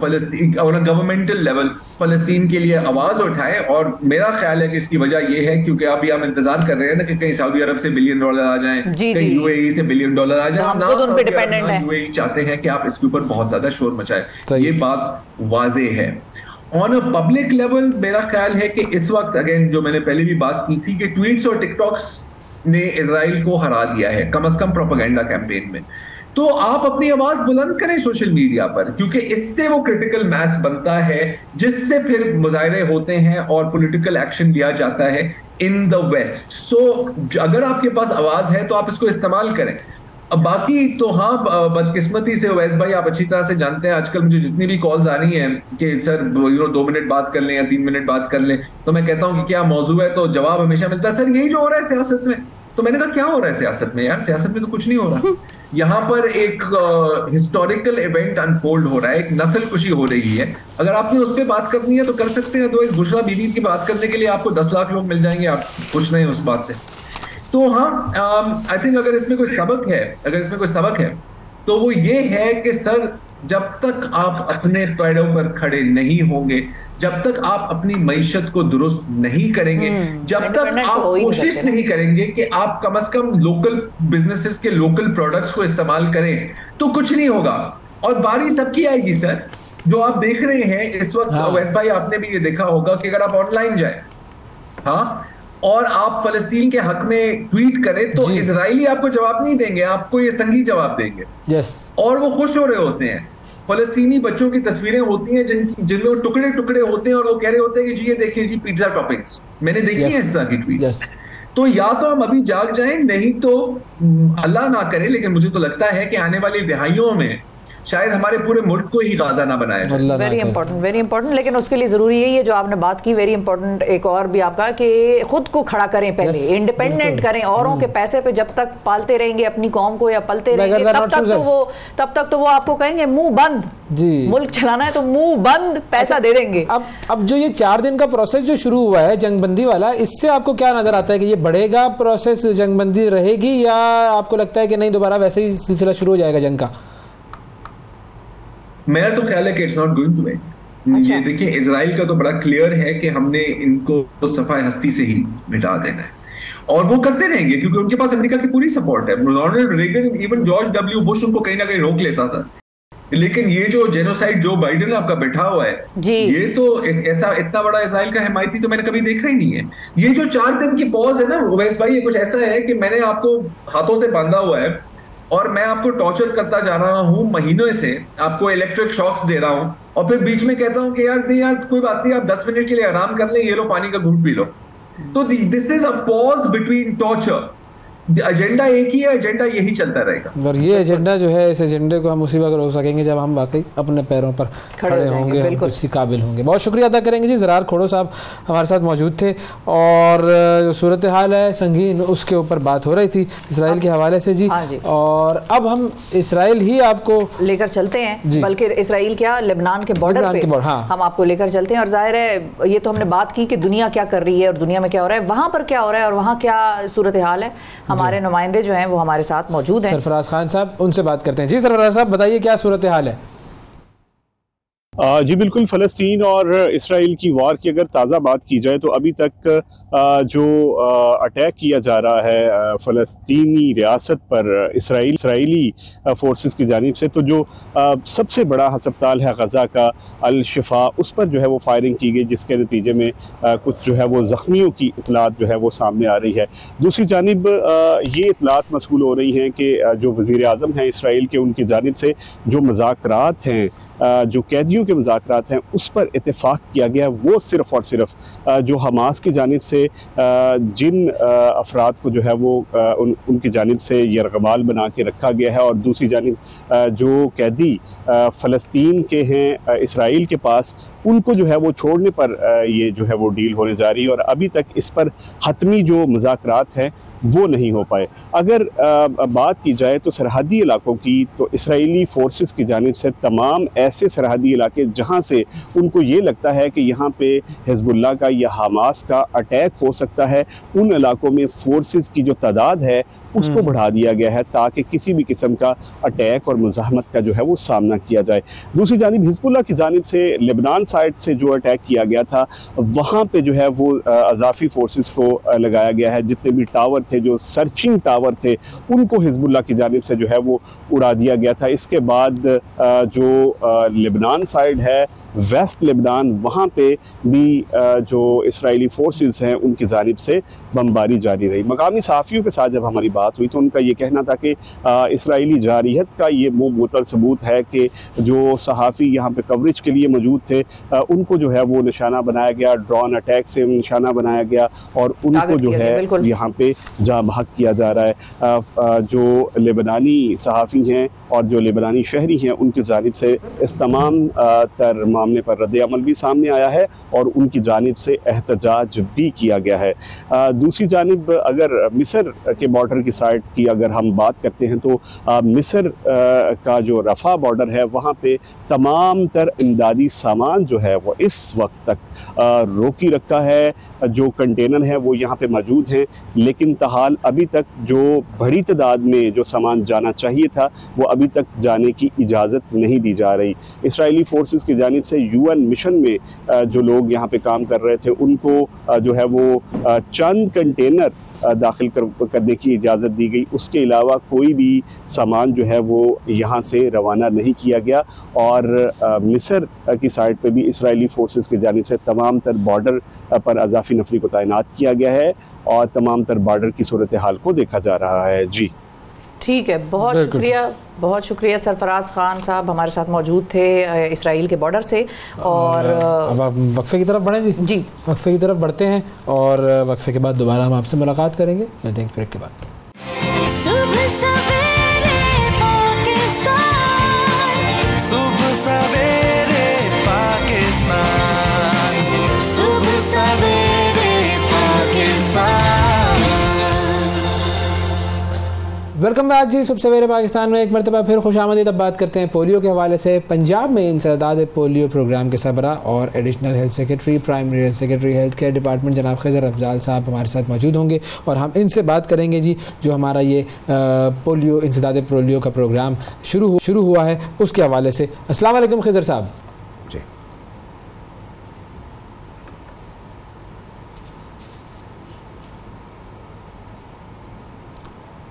फलस्तीन और गवर्नमेंटल लेवल फलस्तीन के लिए आवाज उठाएं। और मेरा ख्याल है कि इसकी वजह यह है क्योंकि अभी हम इंतजार कर रहे हैं ना कि कहीं सऊदी अरब से $1 बिलियन आ जाएं, कहीं यूएई से $1 बिलियन आ जाए। हम खुद उन पे डिपेंडेंट हैं। यूएई चाहते हैं कि आप इसके ऊपर बहुत ज्यादा शोर मचाएं, ये बात वाजे है। ऑन अ पब्लिक लेवल मेरा ख्याल है कि इस वक्त, अगेन जो मैंने पहले भी बात की थी, कि ट्वीट्स और टिकटॉक्स ने इजराइल को हरा दिया है, कम से कम प्रोपेगेंडा कैंपेन में। तो आप अपनी आवाज बुलंद करें सोशल मीडिया पर, क्योंकि इससे वो क्रिटिकल मैस बनता है जिससे फिर मुजाहरे होते हैं और पॉलिटिकल एक्शन लिया जाता है इन द वेस्ट। सो अगर आपके पास आवाज है तो आप इसको इस्तेमाल करें। अब बाकी तो हाँ, बदकिस्मती से वैस भाई आप अच्छी तरह से जानते हैं, आजकल मुझे जितनी भी कॉल्स आ रही हैं कि सर 2 मिनट बात कर लें या 3 मिनट बात कर लें, तो मैं कहता हूं कि क्या मौजू है, तो जवाब हमेशा मिलता है, सर यही जो हो रहा है सियासत में। तो मैंने कहा क्या हो रहा है सियासत में? यार सियासत में तो कुछ नहीं हो रहा। यहाँ पर एक हिस्टोरिकल इवेंट अनफोल्ड हो रहा है, एक नस्ल कुशी हो रही है। अगर आपने उस पर बात करनी है तो कर सकते हैं, तो एक बुशरा बीबी की बात करने के लिए आपको 10 लाख लोग मिल जाएंगे, आप खुश नहीं उस बात से। तो हाँ, आई थिंक अगर इसमें कोई सबक है तो वो ये है कि सर जब तक आप अपने पैरों पर खड़े नहीं होंगे, जब तक आप अपनी मईशत को दुरुस्त नहीं करेंगे, जब तक आप कोशिश नहीं करेंगे कि आप कम से कम लोकल बिजनेसेस के लोकल प्रोडक्ट्स को इस्तेमाल करें, तो कुछ नहीं होगा। और बारी सबकी आएगी सर। जो आप देख रहे हैं इस वक्त, वैस भाई आपने भी ये देखा होगा कि अगर आप ऑनलाइन जाए, हाँ, और आप फलस्तीन के हक में ट्वीट करें तो इजरायली आपको जवाब नहीं देंगे, आपको ये संगी जवाब देंगे। और वो खुश हो रहे होते हैं। फलस्तीनी बच्चों की तस्वीरें होती हैं जिनमें टुकड़े टुकड़े होते हैं और वो कह रहे होते हैं कि जी ये देखिए जी पिज्जा टॉपिंग्स, मैंने देखी है इस तरह की ट्वीट्स। तो या तो हम अभी जाग जाएं, नहीं तो अल्लाह ना करे, लेकिन मुझे तो लगता है कि आने वाली दिहाइयों में शायद हमारे पूरे मुल्क को ही गाजा ना बनाया जाए। Very important. लेकिन उसके लिए जरूरी यही है जो आपने बात की, वेरी इंपॉर्टेंट एक और भी आपका, कि खुद को खड़ा करें पहले, इंडिपेंडेंट करें। औरों के पैसे पे जब तक पालते रहेंगे अपनी कौम को या पलते रहेंगे, तब तक तो वो आपको कहेंगे मुंह बंद, मुल्क चलाना है तो मुंह बंद, पैसा दे देंगे। अब जो ये 4 दिन का प्रोसेस जो शुरू हुआ है जंगबंदी वाला, इससे आपको क्या नजर आता है कि ये बढ़ेगा प्रोसेस, जंगबंदी रहेगी, या आपको लगता है कि नहीं दोबारा वैसे ही सिलसिला शुरू हो जाएगा जंग का? मेरा तो ख्याल है कि it's not going to end. ये देखिए, इजराइल का तो बड़ा क्लियर है कि हमने इनको तो सफाई हस्ती से ही मिटा देना है, और वो करते रहेंगे क्योंकि उनके पास अमेरिका की पूरी सपोर्ट है। Ronald Reagan, even George W Bush उनको कहीं ना कहीं रोक लेता था, लेकिन ये जो जेनोसाइड जो बाइडेन आपका बैठा हुआ है, ये तो ऐसा इतना बड़ा इजराइल का हिमायती तो मैंने कभी देखा ही नहीं है। ये जो 4 दिन की पॉज है ना उवैस भाई, ये कुछ ऐसा है कि मैंने आपको हाथों से बांधा हुआ है और मैं आपको टॉर्चर करता जा रहा हूं महीनों से, आपको इलेक्ट्रिक शॉक्स दे रहा हूं, और फिर बीच में कहता हूं कि यार नहीं यार कोई बात नहीं, आप 10 मिनट के लिए आराम कर लें, ये लो पानी का घूंट पी लो। तो this is a pause between torture. Agenda एक ही है, एजेंडा यही चलता रहेगा। और ये एजेंडा जो है, इस एजेंडे को हम उसी वक्त रोक सकेंगे जब हम वाकई अपने पैरों पर खड़े होंगे, हम किसी काबिल होंगे। बहुत शुक्रिया अदा करेंगे जी। ज़रार खोड़ो साहब हमारे साथ मौजूद थे और जो सूरत हाल है संगीन, उसके ऊपर बात हो रही थी इसराइल के हवाले से जी। और अब हम इसराइल ही आपको लेकर चलते हैं, बल्कि इसराइल क्या, लेबनान के बॉर्डर पे हम आपको लेकर चलते हैं। और जाहिर है ये तो हमने बात की कि दुनिया क्या कर रही है और दुनिया में क्या हो रहा है, वहाँ पर क्या हो रहा है और वहाँ क्या सूरत हाल है। हमारे नुमाइंदे जो हैं वो हमारे साथ मौजूद हैं, सरफराज खान साहब, उनसे बात करते हैं। जी सरफराज साहब बताइए क्या सूरत हाल है। जी बिल्कुल, फ़लस्तीन और इसराइल की वार की अगर ताज़ा बात की जाए तो अभी तक जो अटैक किया जा रहा है फ़लस्तीनी रियासत पर इसराइली फोर्सेस की जानिब से, तो जो सबसे बड़ा हस्पताल है गज़ा का अल शिफा, उस पर जो है वो फायरिंग की गई, जिसके नतीजे में कुछ जो है वो ज़ख्मियों की इतलात जो है वो सामने आ रही है। दूसरी जानिब ये इतलात मसूल हो रही हैं कि जो वज़ीर आज़म हैं इसराइल के, उनकी जानिब से जो मुज़ाकरात हैं, जो कैदियों के मुज़ाकरात हैं, उस पर इत्तेफाक किया गया है। वो सिर्फ़ और सिर्फ जो हमास की जानिब से जिन अफराद को जो है वो उनकी जानिब से यरगमाल बना के रखा गया है, और दूसरी जानिब जो कैदी फ़लस्तीन के हैं इसराइल के पास, उनको जो है वो छोड़ने पर ये जो है वो डील होने जा रही है। और अभी तक इस पर हतमी जो मुज़ाकरात हैं वो नहीं हो पाए। अगर बात की जाए तो सरहदी इलाकों की, तो इसराइली फोर्सेस की जानिब से तमाम ऐसे सरहदी इलाके जहां से उनको ये लगता है कि यहाँ पे हिज़्बुल्लाह का या हमास का अटैक हो सकता है, उन इलाकों में फोर्सेस की जो तादाद है उसको बढ़ा दिया गया है, ताकि किसी भी किस्म का अटैक और मुज़ाहमत का जो है वो सामना किया जाए। दूसरी जानिब हिज़्बुल्लाह की जानिब से लेबनान साइड से जो अटैक किया गया था, वहाँ पे जो है वो अज़ाफ़ी फोर्सेस को लगाया गया है। जितने भी टावर थे, जो सर्चिंग टावर थे, उनको हिज़्बुल्लाह की जानिब से जो है वो उड़ा दिया गया था। इसके बाद जो लेबनान साइड है, वेस्ट लेबनान, वहाँ पे भी जो इसराइली फोर्सेस हैं उनकी जानिब से बमबारी जारी रही। मकामी सहाफ़ियों के साथ जब हमारी बात हुई तो उनका ये कहना था कि इसराइली जारियत का ये मुँह बोतल सबूत है कि जो सहाफ़ी यहाँ पे कवरेज के लिए मौजूद थे, उनको जो है वो निशाना बनाया गया, ड्रोन अटैक से निशाना बनाया गया, और उनको जो है यहाँ पे जहाँ भाग किया जा रहा है। जो लेबनानी सहाफ़ी हैं और जो लेबनानी शहरी हैं, उनकी जानिब से इस तमाम तर मामले पर रद्द-ए-अमल भी सामने आया है और उनकी जानिब से एहतजाज भी किया गया है। दूसरी जानिब अगर मिस्र के बॉर्डर की साइड की अगर हम बात करते हैं तो मिस्र का जो रफ़ा बॉर्डर है, वहाँ पे तमाम तर इमदादी सामान जो है वो इस वक्त तक रोकी रखा है। जो कंटेनर हैं वो यहाँ पे मौजूद हैं, लेकिन ताहाल अभी तक जो बड़ी तादाद में जो सामान जाना चाहिए था वो अभी तक जाने की इजाज़त नहीं दी जा रही। इसराइली फोर्सेस की जानिब से UN मिशन में जो लोग यहाँ पे काम कर रहे थे, उनको जो है वो चंद कंटेनर दाखिल करने की इजाज़त दी गई। उसके अलावा कोई भी सामान जो है वो यहाँ से रवाना नहीं किया गया। और मिस्र की साइड पे भी इसराइली फोर्सेस की जानिब से तमाम तर बॉर्डर पर अज़ाफ़ी नफरी को तैनात किया गया है और तमाम तर बॉर्डर की सूरत हाल को देखा जा रहा है। जी ठीक है, बहुत शुक्रिया सरफराज खान साहब हमारे साथ मौजूद थे इसराइल के बॉर्डर से। और अब आप वक्फे की तरफ बढ़ें जी। वक्फे की तरफ बढ़ते हैं और वक्फे के बाद दोबारा हम आपसे मुलाकात करेंगे। मिलते हैं ब्रेक के बाद। सुबह सवेरे पाकिस्तान, सुबह सवेरे पाकिस्तान, सुबह सवेरे पाकिस्तान। वेलकम बैक जी। सुबह सवेरे पाकिस्तान में एक मरतबा फिर खुशामदीद। अब बात करते हैं पोलियो के हवाले से। पंजाब में इंसदाद पोलियो प्रोग्राम के सरबरा और additional health secretary, primary health secretary, health care department जनाब खिज़र अफजाल साहब हमारे साथ मौजूद होंगे और हम इनसे बात करेंगे जी जो हमारा ये पोलियो इंसदाद पोलियो का प्रोग्राम शुरू हुआ है उसके हवाले से। अस्सलाम वालेकुम खिज़र साहब।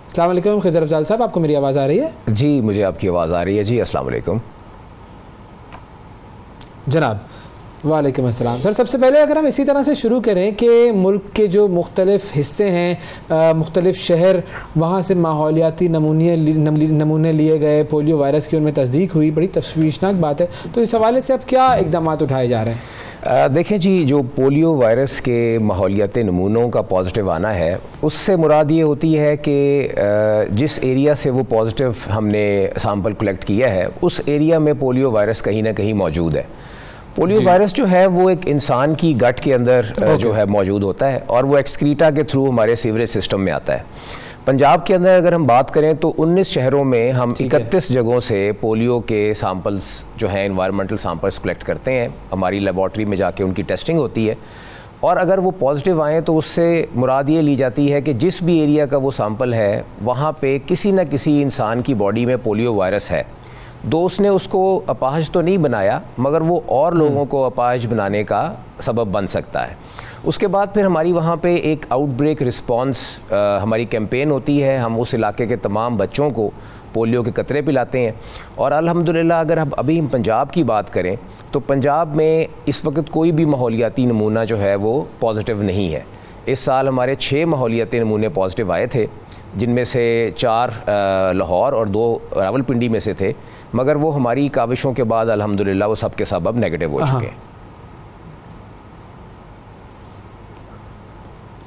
अस्सलाम वालेकुम खिज़र अफजाल साहब, आपको मेरी आवाज़ आ रही है? जी मुझे आपकी आवाज़ आ रही है जी। अस्सलाम वालेकुम जनाब। वालेकुम अस्सलाम। सर सबसे पहले अगर हम इसी तरह से शुरू करें कि मुल्क के जो मुख्तलिफ़ हिस्से हैं, मुख्तलिफ़ शहर, वहाँ से माहौलियाती नमूने लिए गए पोलियो वायरस की, उनमें तस्दीक हुई, बड़ी तशवीशनाक बात है। तो इस हवाले से अब क्या इक़दाम उठाए जा रहे हैं? देखें जी, जो पोलियो वायरस के माहौलियाती नमूनों का पॉजिटिव आना है, उससे मुराद ये होती है कि जिस एरिया से वो पॉजिटिव हमने सैंपल कलेक्ट किया है उस एरिया में पोलियो वायरस कहीं ना कहीं मौजूद है। पोलियो वायरस जो है वो एक इंसान की गट के अंदर जो है मौजूद होता है और वो एक्सक्रीटा के थ्रू हमारे सीवरेज सिस्टम में आता है। पंजाब के अंदर अगर हम बात करें तो 19 शहरों में हम 31 जगहों से पोलियो के सैंपल्स जो हैं एनवायरमेंटल सैंपल्स कलेक्ट करते हैं। हमारी लेबॉर्ट्री में जाके उनकी टेस्टिंग होती है और अगर वो पॉजिटिव आएँ तो उससे मुराद ये ली जाती है कि जिस भी एरिया का वो सैंपल है वहाँ पे किसी न किसी इंसान की बॉडी में पोलियो वायरस है। दो उसने उसको अपाहज तो नहीं बनाया मगर वो और लोगों को अपाहज बनाने का सबब बन सकता है। उसके बाद फिर हमारी वहाँ पे एक आउटब्रेक रिस्पांस हमारी कैंपेन होती है। हम उस इलाके के तमाम बच्चों को पोलियो के कतरे पिलाते हैं और अल्हम्दुलिल्लाह अगर हम अभी पंजाब की बात करें तो पंजाब में इस वक्त कोई भी माहौलियाती नमूना जो है वो पॉजिटिव नहीं है। इस साल हमारे 6 माहौलियाती नमूने पॉजिटिव आए थे, जिनमें से 4 लाहौर और 2 रावलपिंडी में से थे, मगर वो हमारी काविशों के बाद अल्हम्दुलिल्लाह वो सब के सब अब नेगेटिव हो चुके हैं।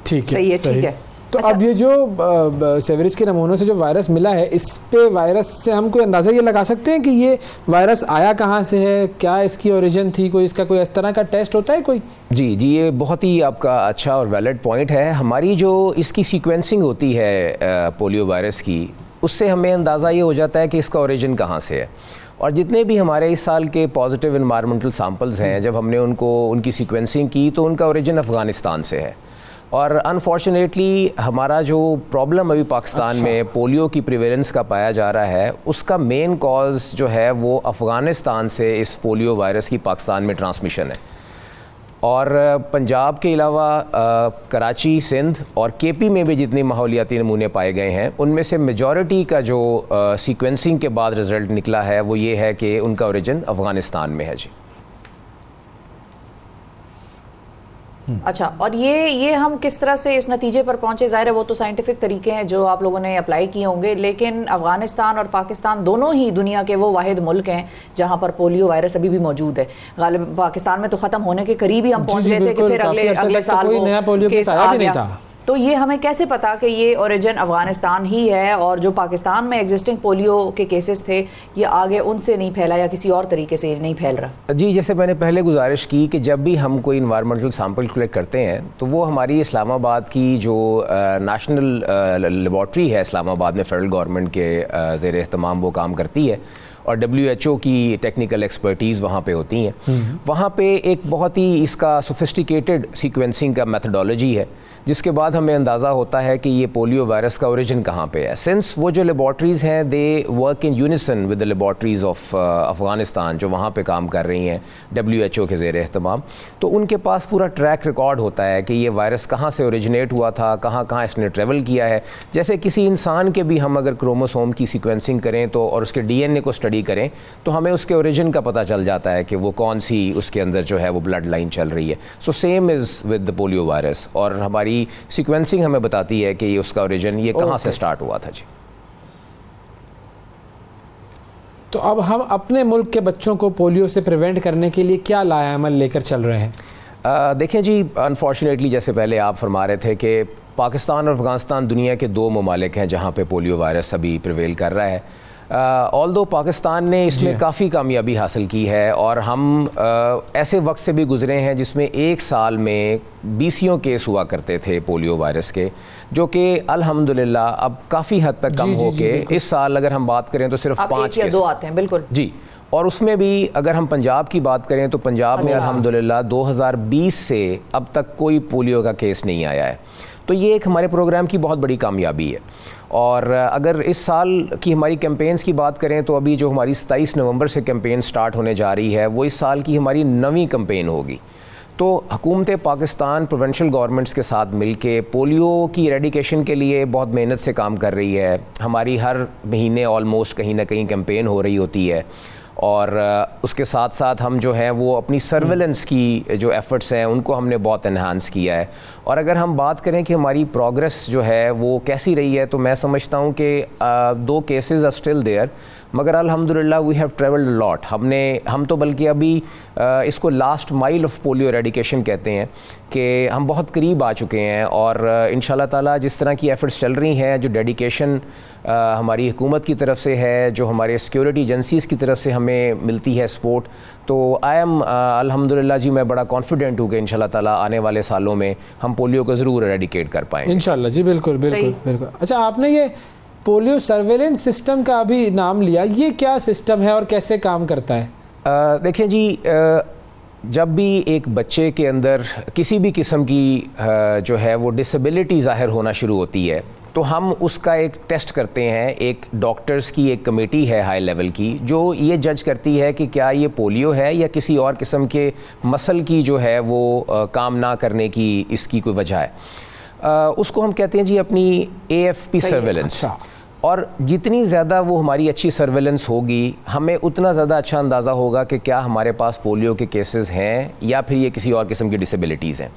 ठीक है, सही है, ठीक है। तो अब ये जो सेवरेज के नमूनों से जो वायरस मिला है, इस पे वायरस से हम कोई अंदाज़ा ये लगा सकते हैं कि ये वायरस आया कहाँ से है, क्या इसकी ओरिजिन थी, कोई इसका कोई इस तरह का टेस्ट होता है कोई? जी, ये बहुत ही आपका अच्छा और वैलिड पॉइंट है। हमारी जो इसकी सीक्वेंसिंग होती है पोलियो वायरस की, उससे हमें अंदाज़ा ये हो जाता है कि इसका ओरिजिन कहाँ से है। और जितने भी हमारे इस साल के पॉजिटिव एनवायरमेंटल सैंपल्स हैं, जब हमने उनकी सीक्वेंसिंग की तो उनका ओरिजिन अफ़गानिस्तान से है। और अनफॉर्चुनेटली हमारा जो प्रॉब्लम अभी पाकिस्तान में पोलियो की प्रिवेलेंस का पाया जा रहा है, उसका मेन कॉज जो है वो अफ़गानिस्तान से इस पोलियो वायरस की पाकिस्तान में ट्रांसमिशन है। और पंजाब के अलावा कराची, सिंध और केपी में भी जितने माहौलियाती नमूने पाए गए हैं, उनमें से मेजॉरिटी का जो सीक्वेंसिंग के बाद रिज़ल्ट निकला है वो ये है कि उनका ओरिजिन अफ़गानिस्तान में है। जी अच्छा, और ये हम किस तरह से इस नतीजे पर पहुंचे? ज़ाहिर है वो तो साइंटिफिक तरीके हैं जो आप लोगों ने अप्लाई किए होंगे, लेकिन अफगानिस्तान और पाकिस्तान दोनों ही दुनिया के वो वाहिद मुल्क हैं जहां पर पोलियो वायरस अभी भी मौजूद है। गालिब पाकिस्तान में तो खत्म होने के करीब ही हम पहुंच गए थे कि फिर अगले साल वो केस आ गया। तो ये हमें कैसे पता कि ये ओरिजिन अफगानिस्तान ही है और जो पाकिस्तान में एग्जिस्टिंग पोलियो के केसेस थे ये आगे उनसे नहीं फैला या किसी और तरीके से नहीं फैल रहा? जी, जैसे मैंने पहले गुजारिश की कि जब भी हम कोई इन्वायरमेंटल सैंपल कलेक्ट करते हैं तो वो हमारी इस्लामाबाद की जो नेशनल लेबॉर्ट्री है इस्लामाबाद में, फेडरल गवर्नमेंट के ज़ेर एहतमाम वो काम करती है और WHO की टेक्निकल एक्सपर्टीज़ वहाँ पे होती हैं। वहाँ पे एक बहुत ही इसका सोफिस्टिकेटेड सीक्वेंसिंग का मेथडोलॉजी है, जिसके बाद हमें अंदाज़ा होता है कि ये पोलियो वायरस का ओरिजिन कहाँ पे है। सिंस वो जो लेबॉर्ट्रीज़ हैं they work in unison with the laboratories of Afghanistan जो वहाँ पे काम कर रही हैं WHO के ज़ेर एहतमाम, तो उनके पास पूरा ट्रैक रिकॉर्ड होता है कि ये वायरस कहाँ से ओरिजिनेट हुआ था, कहाँ कहाँ इसने ट्रेवल किया है। जैसे किसी इंसान के भी हम अगर क्रोमोसोम की सीक्वेंसिंग करें तो और उसके DNA को स्टडी करें तो हमें उसके ओरिजिन का पता चल जाता है कि वो कौन सी उसके अंदर जो है वो ब्लड लाइन चल रही है। So same is with the polio virus, और हमारी सीक्वेंसिंग हमें बताती है कि ये उसका ओरिजिन ये कहाँ से स्टार्ट हुआ था। जी, तो अब हम अपने मुल्क के बच्चों को पोलियो से प्रिवेंट करने के लिए क्या लाएमल लेकर चल रहे हैं? देखें जी, अनफॉर्चुनेटली जैसे पहले आप फरमा रहे थे कि पाकिस्तान और अफ़गानिस्तान दुनिया के 2 ममालिक हैं जहाँ पे पोलियो वायरस अभी प्रिवेल कर रहा है। ऑल्दो पाकिस्तान ने इसमें काफ़ी कामयाबी हासिल की है और हम ऐसे वक्त से भी गुज़रे हैं जिसमें एक साल में 20 केस हुआ करते थे पोलियो वायरस के, जो कि अल्हम्दुलिल्लाह अब काफ़ी हद तक कम हो के इस साल अगर हम बात करें तो सिर्फ 5 या 2 आते हैं। बिल्कुल जी, और उसमें भी अगर हम पंजाब की बात करें तो पंजाब में अल्हम्दुलिल्लाह 2020 से अब तक कोई पोलियो का केस नहीं आया है। तो ये एक हमारे प्रोग्राम की बहुत बड़ी कामयाबी है। और अगर इस साल की हमारी कैंपेन्स की बात करें तो अभी जो हमारी 27 नवंबर से कैंपेन स्टार्ट होने जा रही है वो इस साल की हमारी 9वीं कैंपेन होगी। तो हुकूमत पाकिस्तान प्रोविंशियल गवर्नमेंट्स के साथ मिलके पोलियो की एरेडिकेशन के लिए बहुत मेहनत से काम कर रही है। हमारी हर महीने ऑलमोस्ट कहीं ना कहीं कैंपेन हो रही होती है और उसके साथ साथ हम जो है वो अपनी सर्वेलेंस की जो एफ़र्ट्स हैं उनको हमने बहुत एनहांस किया है। और अगर हम बात करें कि हमारी प्रोग्रेस जो है वो कैसी रही है तो मैं समझता हूँ कि 2 केसेस आर स्टिल देयर, मगर अल्हम्दुलिल्लाह वी हैव ट्रेवल्ड लॉट। हम तो बल्कि अभी इसको last mile of polio eradication कहते हैं कि हम बहुत करीब आ चुके हैं, और इंशाल्लाह ताला जिस तरह की एफर्ट्स चल रही हैं, जो डेडिकेशन हमारी हुकूमत की तरफ से है, जो हमारे सिक्योरिटी एजेंसीज़ की तरफ से हमें मिलती है सपोर्ट, तो आई एम अल्हम्दुलिल्लाह जी मैं बड़ा कॉन्फिडेंट हूँ कि इंशाल्लाह ताला आने वाले सालों में हम पोलियो को ज़रूर एरेडिकेट कर पाएंगे इंशाल्लाह जी। बिल्कुल बिल्कुल बिल्कुल। अच्छा, आपने ये पोलियो सर्वेलेंस सिस्टम का अभी नाम लिया, ये क्या सिस्टम है और कैसे काम करता है? देखें जी, जब भी एक बच्चे के अंदर किसी भी किस्म की जो है वो डिसेबिलिटी ज़ाहिर होना शुरू होती है, तो हम उसका एक टेस्ट करते हैं। एक डॉक्टर्स की एक कमेटी है हाई लेवल की, जो ये जज करती है कि क्या ये पोलियो है या किसी और किस्म के मसल की जो है वो काम ना करने की इसकी कोई वजह है। उसको हम कहते हैं जी अपनी AFP सर्वेलेंस। और जितनी ज़्यादा वो हमारी अच्छी सर्वेलेंस होगी, हमें उतना ज़्यादा अच्छा अंदाज़ा होगा कि क्या हमारे पास पोलियो के केसेस हैं या फिर ये किसी और किस्म की डिसेबिलिटीज़ हैं।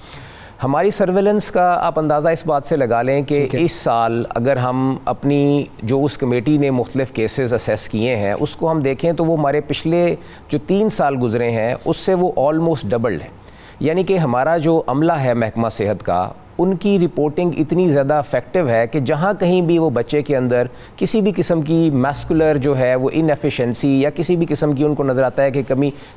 हमारी सर्वेलेंस का आप अंदाज़ा इस बात से लगा लें कि इस साल अगर हम अपनी जो उस कमेटी ने मुख्तलिफ़ केसेस असेस किए हैं उसको हम देखें, तो वो हमारे पिछले जो 3 साल गुजरे हैं उससे वो ऑलमोस्ट डबल्ड है। यानी कि हमारा जो अमला है महकमा सेहत का, उनकी रिपोर्टिंग इतनी ज़्यादा इफ़ेक्टिव है कि जहाँ कहीं भी वो बच्चे के अंदर किसी भी किस्म की मैस्कुलर जो है वो इनएफिशिएंसी या किसी भी किस्म की उनको नज़र आता है कि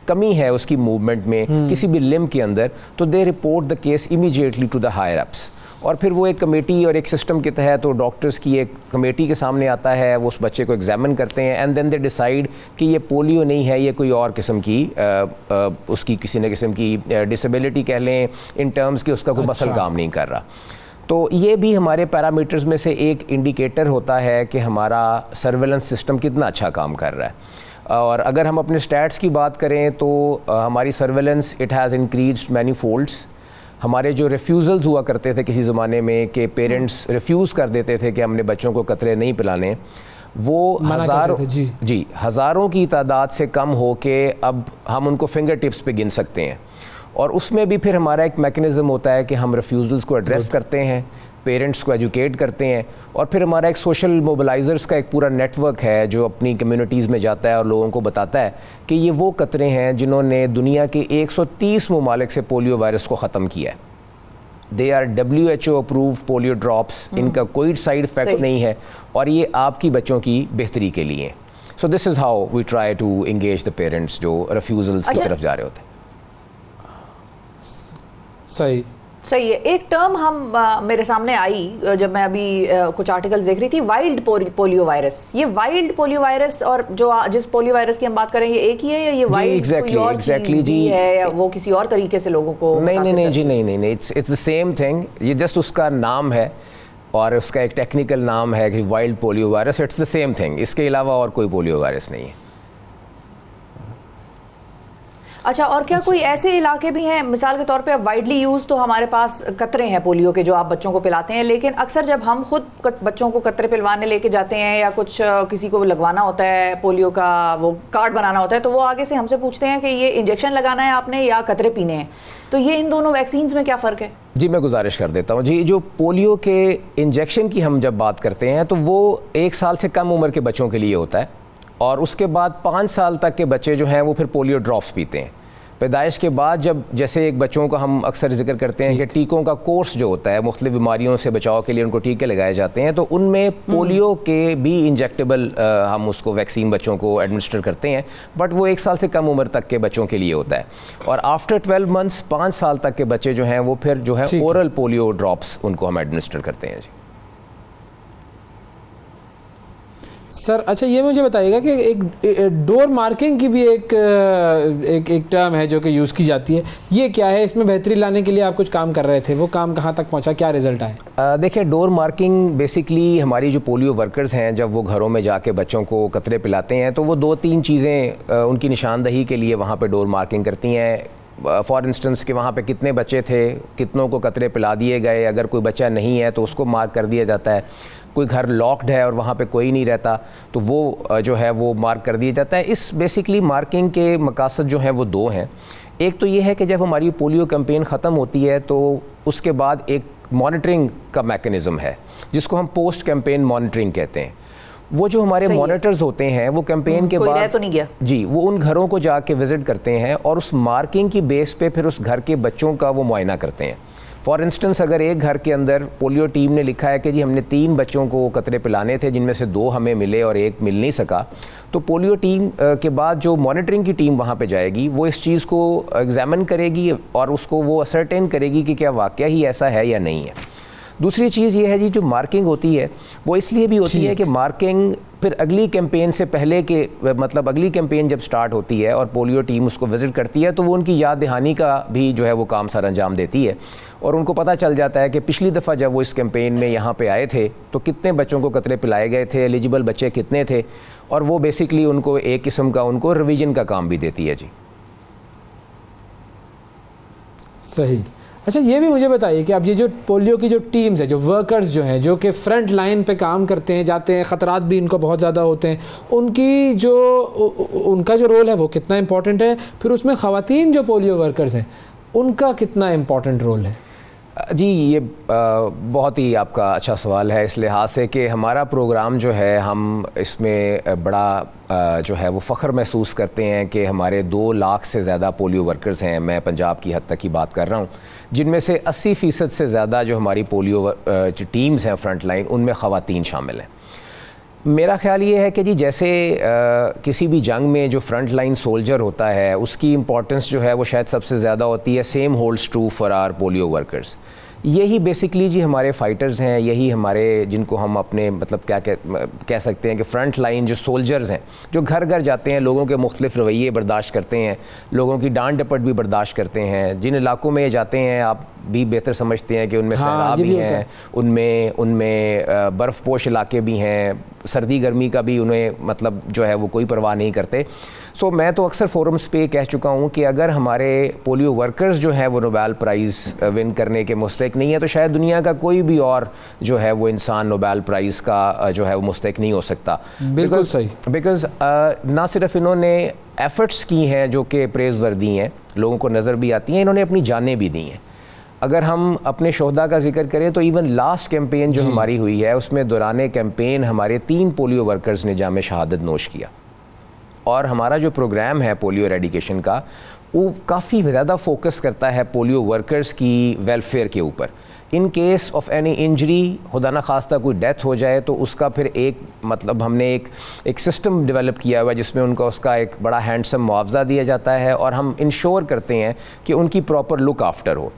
कमी है उसकी मूवमेंट में, किसी भी लिम्ब के अंदर, तो they report the case immediately to the higher ups. और फिर वो एक कमेटी और एक सिस्टम के तहत वो डॉक्टर्स की एक कमेटी के सामने आता है, वो उस बच्चे को एग्जामिन करते हैं एंड देन दे डिसाइड कि ये पोलियो नहीं है, ये कोई और किस्म की उसकी किसी न किस्म की डिसेबिलिटी कह लें, इन टर्म्स कि उसका कोई मसल काम नहीं कर रहा। तो ये भी हमारे पैरामीटर्स में से एक इंडिकेटर होता है कि हमारा सर्वेलेंस सिस्टम कितना अच्छा काम कर रहा है। और अगर हम अपने स्टैट्स की बात करें तो हमारी surveillance it has increased many folds. हमारे जो रिफ्यूज़ल्स हुआ करते थे किसी ज़माने में कि पेरेंट्स रिफ्यूज़ कर देते थे कि हमने बच्चों को कतरे नहीं पिलाने, वो हज़ारों की तादाद से कम हो के अब हम उनको फिंगर टिप्स पे गिन सकते हैं। और उसमें भी फिर हमारा एक मैकेनिज़्म होता है कि हम रिफ्यूज़ल्स को एड्रेस करते हैं, पेरेंट्स को एजुकेट करते हैं, और फिर हमारा एक सोशल मोबिलाइज़र्स का एक पूरा नेटवर्क है जो अपनी कम्युनिटीज़ में जाता है और लोगों को बताता है कि ये वो कतरे हैं जिन्होंने दुनिया के 130 ममालिक से पोलियो वायरस को ख़त्म किया है। They are WHO approved polio drops, इनका कोई साइड इफ़ेक्ट नहीं है और ये आपकी बच्चों की बेहतरी के लिए। So this is how we try to engage the parents जो रिफ्यूज़ल्स की तरफ जा रहे होते हैं। सही है। एक टर्म हम मेरे सामने आई जब मैं अभी कुछ आर्टिकल्स देख रही थी, वाइल्ड पोलियो वायरस। ये वाइल्ड पोलियो वायरस और जो जिस पोलियो वायरस की हम बात करें ये एक ही है या ये वाइल्ड कोई और चीज़ भी है या वो किसी और तरीके से लोगों को? नहीं, इट्स द सेम थिंग। ये जस्ट उसका नाम है और उसका एक टेक्निकल नाम है कि wild polio virus. It's the same thing, इसके अलावा और कोई पोलियो वायरस नहीं है। अच्छा, और क्या कोई ऐसे इलाके भी हैं, मिसाल के तौर पे अब वाइडली यूज तो हमारे पास कतरे हैं पोलियो के जो आप बच्चों को पिलाते हैं, लेकिन अक्सर जब हम खुद बच्चों को कतरे पिलवाने लेके जाते हैं या कुछ किसी को लगवाना होता है पोलियो का वो कार्ड बनाना होता है, तो वो आगे से हमसे पूछते हैं कि ये इंजेक्शन लगाना है आपने या कतरे पीने हैं, तो ये इन दोनों वैक्सीन में क्या फ़र्क है? जी मैं गुजारिश कर देता हूँ जी। जो पोलियो के इंजेक्शन की हम जब बात करते हैं तो वो 1 साल से कम उम्र के बच्चों के लिए होता है, और उसके बाद 5 साल तक के बच्चे जो हैं वो फिर पोलियो ड्रॉप्स पीते हैं। पैदाइश के बाद जब जैसे एक बच्चों का हम अक्सर जिक्र करते हैं कि टीकों का कोर्स जो होता है, मुख्तलिफ बीमारियों से बचाव के लिए उनको टीके लगाए जाते हैं, तो उनमें पोलियो के भी इंजेक्टेबल हम उसको वैक्सीन बच्चों को एडमिनिस्टर करते हैं, बट वो 1 साल से कम उम्र तक के बच्चों के लिए होता है। और आफ्टर 12 मंथ्स 5 साल तक के बच्चे जो हैं वो फिर जो है ओरल पोलियो ड्रॉप्स उनको हम एडमिनिस्टर करते हैं जी। सर अच्छा, ये मुझे बताइएगा कि एक डोर मार्किंग की भी एक टर्म है जो कि यूज़ की जाती है, ये क्या है? इसमें बेहतरी लाने के लिए आप कुछ काम कर रहे थे, वो काम कहाँ तक पहुँचा, क्या रिजल्ट आए? देखिए, डोर मार्किंग बेसिकली हमारी जो पोलियो वर्कर्स हैं जब वो घरों में जाके बच्चों को कतरे पिलाते हैं तो वो 2-3 चीज़ें उनकी निशानदही के लिए वहाँ पर डोर मार्किंग करती हैं। फॉर इंस्टेंस कि वहाँ पे कितने बच्चे थे, कितनों को कतरे पिला दिए गए, अगर कोई बच्चा नहीं है तो उसको मार्क कर दिया जाता है। कोई घर लॉक्ड है और वहाँ पे कोई नहीं रहता तो वो जो है वो मार्क कर दिया जाता है। इस बेसिकली मार्किंग के मकासद जो हैं वो 2 हैं। एक तो ये है कि जब हमारी पोलियो कैंपेन ख़त्म होती है तो उसके बाद एक मॉनिटरिंग का मैकेनिज़्म है जिसको हम पोस्ट कैंपेन मॉनिटरिंग कहते हैं। वो जो हमारे मॉनिटर्स होते हैं वो कैंपेन के बाद तो नहीं गया जी, वो उन घरों को जाके विजिट करते हैं और उस मार्किंग की बेस पे फिर उस घर के बच्चों का वो मुआयना करते हैं। फॉर इंस्टेंस अगर एक घर के अंदर पोलियो टीम ने लिखा है कि जी हमने 3 बच्चों को कतरे पिलाने थे जिनमें से 2 हमें मिले और 1 मिल नहीं सका, तो पोलियो टीम के बाद जो मॉनिटरिंग की टीम वहाँ पे जाएगी वो इस चीज़ को एग्जामिन करेगी और उसको वो असरटेन करेगी कि क्या वाकया ही ऐसा है या नहीं है। दूसरी चीज़ ये है जी, जो मार्किंग होती है वो इसलिए भी होती है कि मार्किंग फिर अगली कैंपेन से पहले के मतलब अगली कैंपेन जब स्टार्ट होती है और पोलियो टीम उसको विज़िट करती है तो वो उनकी याद दहानी का भी जो है वो काम सर अंजाम देती है और उनको पता चल जाता है कि पिछली दफ़ा जब वो इस कैंपेन में यहाँ पे आए थे तो कितने बच्चों को कतरे पिलाए गए थे, एलिजिबल बच्चे कितने थे, और वो बेसिकली उनको एक किस्म का उनको रिवीजन का काम भी देती है जी। सही। अच्छा, ये भी मुझे बताइए कि अब ये जो पोलियो की जो टीम्स है, जो वर्कर्स जो हैं, जो कि फ्रंट लाइन पे काम करते हैं, जाते हैं, ख़तरात भी इनको बहुत ज़्यादा होते हैं, उनका जो रोल है वो कितना इम्पोर्टेंट है? फिर उसमें ख़वातीन जो पोलियो वर्कर्स हैं उनका कितना इम्पोर्टेंट रोल है? जी, ये बहुत ही आपका अच्छा सवाल है इस लिहाज से कि हमारा प्रोग्राम जो है हम इसमें बड़ा जो है वो फ़ख्र महसूस करते हैं कि हमारे 2 लाख से ज़्यादा पोलियो वर्कर्स हैं, मैं पंजाब की हद तक की बात कर रहा हूँ, जिनमें से 80% से ज़्यादा जो हमारी पोलियो जो टीम्स हैं फ्रंट लाइन उनमें ख़वातीन शामिल हैं। मेरा ख़्याल ये है कि जी जैसे किसी भी जंग में जो फ्रंट लाइन सोल्जर होता है उसकी इम्पोर्टेंस जो है वो शायद सबसे ज़्यादा होती है, same holds true for our polio workers. यही बेसिकली जी हमारे फाइटर्स हैं, यही हमारे जिनको हम अपने मतलब क्या कह सकते हैं कि फ्रंट लाइन जो सोल्जर्स हैं, जो घर घर जाते हैं, लोगों के मुख्तलिफ रवैये बर्दाश्त करते हैं, लोगों की डांट डपट भी बर्दाश्त करते हैं। जिन इलाकों में जाते हैं आप भी बेहतर समझते हैं कि उनमें सहरा भी हैं, उनमें बर्फ़पोश इलाके भी हैं, सर्दी गर्मी का भी उन्हें मतलब जो है वो कोई परवाह नहीं करते। सो मैं तो अक्सर फोरम्स पे कह चुका हूँ कि अगर हमारे पोलियो वर्कर्स जो है वो नोबेल प्राइज़ विन करने के मुस्तहिक नहीं है तो शायद दुनिया का कोई भी और जो है वो इंसान नोबेल प्राइज़ का जो है वो मुस्तहिक नहीं हो सकता। बिल्कुल सही। बिकॉज़ ना सिर्फ इन्होंने एफ़र्ट्स की हैं जो कि प्रेज़ वर्दी हैं, लोगों को नज़र भी आती हैं, इन्होंने अपनी जानें भी दी हैं। अगर हम अपने शोहदा का जिक्र करें तो इवन लास्ट कैंपेन जो हमारी हुई है उसमें दौरान कैंपेन हमारे 3 पोलियो वर्कर्स ने जामे शहादत नोश किया। और हमारा जो प्रोग्राम है पोलियो एरेडिकेशन का वो काफ़ी ज़्यादा फोकस करता है पोलियो वर्कर्स की वेलफेयर के ऊपर। In case of any injury, खुदा न खास्ता कोई डेथ हो जाए तो उसका फिर एक मतलब हमने एक सिस्टम डेवलप किया हुआ है जिसमें उनका उसका एक बड़ा हैंडसम मुआवजा दिया जाता है और हम इंश्योर करते हैं कि उनकी प्रॉपर लुक आफ्टर हो।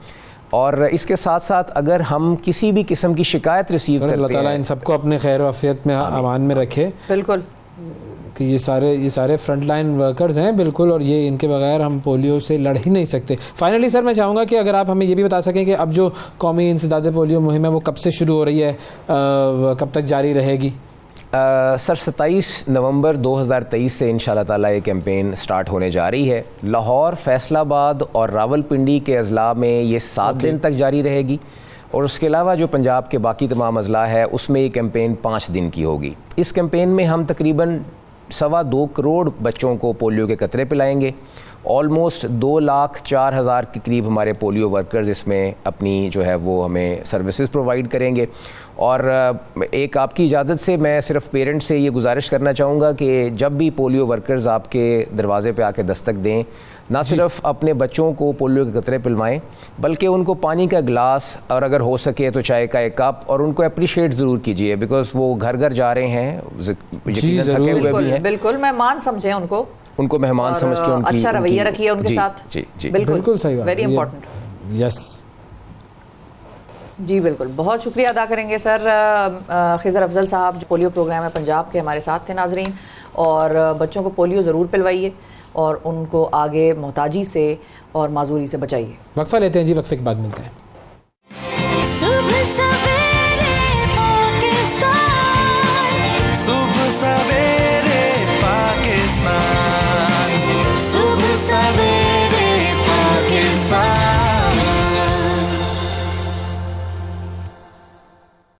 और इसके साथ साथ अगर हम किसी भी किस्म की शिकायत रिसीव करते हैं, अल्लाह ताला इन सबको अपने खैर वाफियत में अमान में रखे। बिल्कुल कि ये सारे फ्रंट लाइन वर्कर्स हैं बिल्कुल, और ये इनके बगैर हम पोलियो से लड़ ही नहीं सकते। फाइनली सर मैं चाहूँगा कि अगर आप हमें ये भी बता सकें कि अब जो कौमी इंसदाद पोलियो मुहिम है वो कब से शुरू हो रही है, कब तक जारी रहेगी? सर 27 नवंबर 2023 से इंशाल्लाह ताला ये कैंपेन स्टार्ट होने जा रही है। लाहौर, फैसलाबाद और रावलपिंडी के अजला में ये 7 दिन तक जारी रहेगी और उसके अलावा जो पंजाब के बाकी तमाम अजला है उसमें ये कैंपेन 5 दिन की होगी। इस कैंपेन में हम तकरीबन 2.25 करोड़ बच्चों को पोलियो के कतरे पिलाएंगे। ऑलमोस्ट 2,04,000 के करीब हमारे पोलियो वर्कर्स इसमें अपनी जो है वो हमें सर्विसेज प्रोवाइड करेंगे। और एक आपकी इजाज़त से मैं सिर्फ पेरेंट्स से ये गुजारिश करना चाहूँगा कि जब भी पोलियो वर्कर्स आपके दरवाज़े पे आके दस्तक दें, ना सिर्फ अपने बच्चों को पोलियो के कतरे पिलवाएं बल्कि उनको पानी का गिलास और अगर हो सके तो चाय का एक कप, और उनको अप्रिशिएट ज़रूर कीजिए बिकॉज़ वो घर घर जा रहे हैं, यकीनन थके हुए भी हैं। बिल्कुल मेहमान समझें उनको मेहमान समझ के उनकी अच्छा रवैया रखिए उनके साथ। जी बिल्कुल सही बात, वेरी इंपॉर्टेंट। यस जी बिल्कुल, बहुत शुक्रिया अदा करेंगे सर खिज़र अफजल साहब जो पोलियो प्रोग्राम है पंजाब के हमारे साथ थे नाजरीन। और बच्चों को पोलियो ज़रूर पिलवाइए और उनको आगे मोहताजी से और माजूरी से बचाइए। वक्फा लेते हैं जी, वक्फे के बाद मिलते हैं। सुबह सवेरे पाकिस्तान, सुबह सवेरे पाकिस्तान, सुबह सवेरे पाकिस्तान।